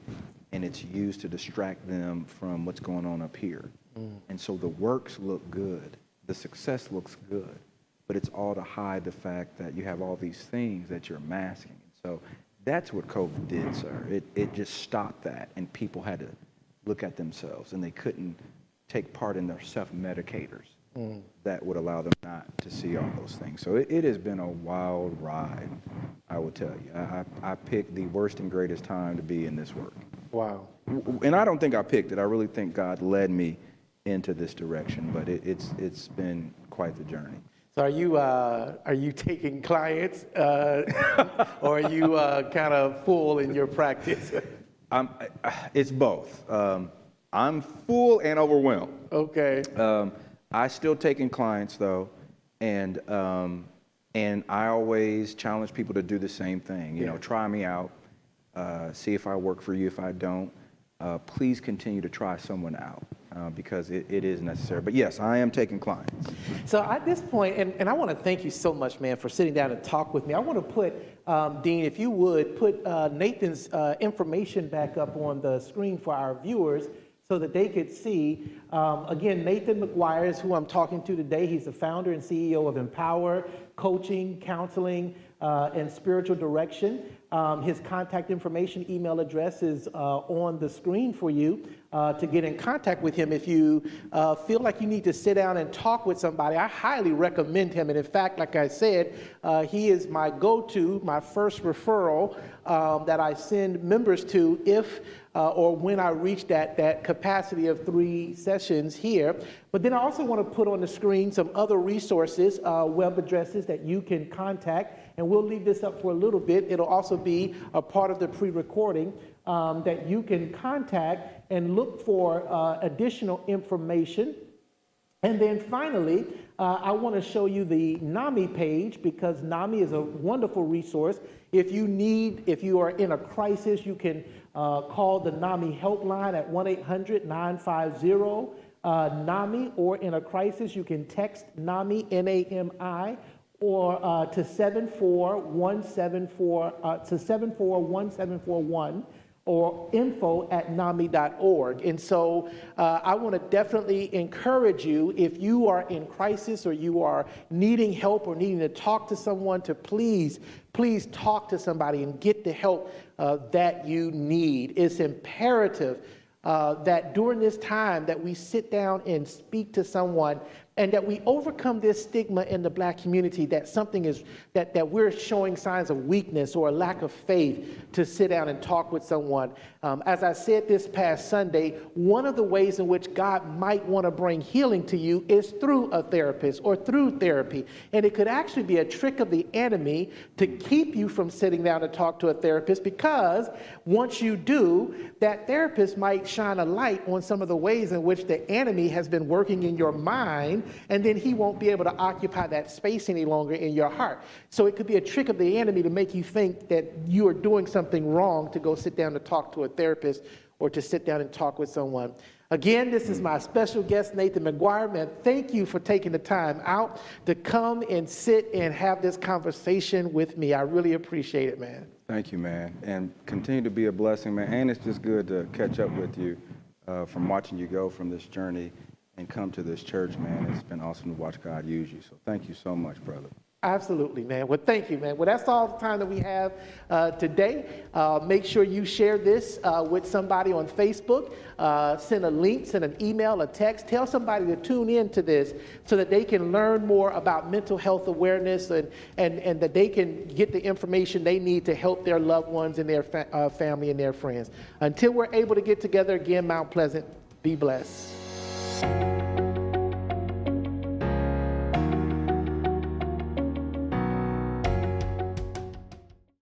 and it's used to distract them from what's going on up here. And so the works look good, the success looks good, but it's all to hide the fact that you have all these things that you're masking. So that's what COVID did, sir. It just stopped that, and people had to look at themselves, and they couldn't take part in their self-medicators that would allow them not to see all those things. So it has been a wild ride, I will tell you. I picked the worst and greatest time to be in this work. Wow. And I don't think I picked it. I really think God led me into this direction, but it's been quite the journey. So are you taking clients, or are you kind of full in your practice? It's both. I'm full and overwhelmed. Okay. I still taking clients though, and I always challenge people to do the same thing. You know, try me out, see if I work for you. If I don't, please continue to try someone out. Because it is necessary. But yes, I am taking clients. So at this point, and I want to thank you so much, man, for sitting down and talk with me. I want to put, Dean, if you would, put Nathan's information back up on the screen for our viewers so that they could see. Again, Nathan Mcguire is who I'm talking to today. He's the founder and CEO of Empower Coaching, Counseling, and Spiritual Direction. His contact information, email address is on the screen for you to get in contact with him. If you feel like you need to sit down and talk with somebody, I highly recommend him. And in fact, like I said, he is my go-to, my first referral that I send members to if or when I reach that capacity of 3 sessions here. But then I also want to put on the screen some other resources, web addresses that you can contact. And we'll leave this up for a little bit. It'll also be a part of the pre-recording that you can contact and look for additional information. And then finally, I want to show you the Nami page, because Nami is a wonderful resource. If you are in a crisis, you can call the Nami helpline at 1-800-950-NAMI, or in a crisis, you can text Nami, N-A-M-I, or to 741-1741, or info@nami.org. And so I want to definitely encourage you, if you are in crisis or you are needing help or needing to talk to someone, to please talk to somebody and get the help that you need. It's imperative that during this time that we sit down and speak to someone, and that we overcome this stigma in the Black community that something is, that we're showing signs of weakness or a lack of faith to sit down and talk with someone. As I said this past Sunday, one of the ways in which God might want to bring healing to you is through a therapist or through therapy. And it could actually be a trick of the enemy to keep you from sitting down to talk to a therapist, because once you do, that therapist might shine a light on some of the ways in which the enemy has been working in your mind, and then he won't be able to occupy that space any longer in your heart. So it could be a trick of the enemy to make you think that you are doing something wrong to go sit down to talk to a therapist or to sit down and talk with someone. Again, this is my special guest, Nathan Mcguire. Man, thank you for taking the time out to come and sit and have this conversation with me. I really appreciate it, man. Thank you, man. And continue to be a blessing, man. And it's just good to catch up with you from watching you go from this journey and come to this church, man. It's been awesome to watch God use you. So thank you so much, brother. Absolutely, man. Well, thank you, man. Well, that's all the time that we have today. Make sure you share this with somebody on Facebook. Send a link, send an email, a text. Tell somebody to tune in to this so that they can learn more about mental health awareness and that they can get the information they need to help their loved ones and their family and their friends. Until we're able to get together again, Mount Pleasant, be blessed.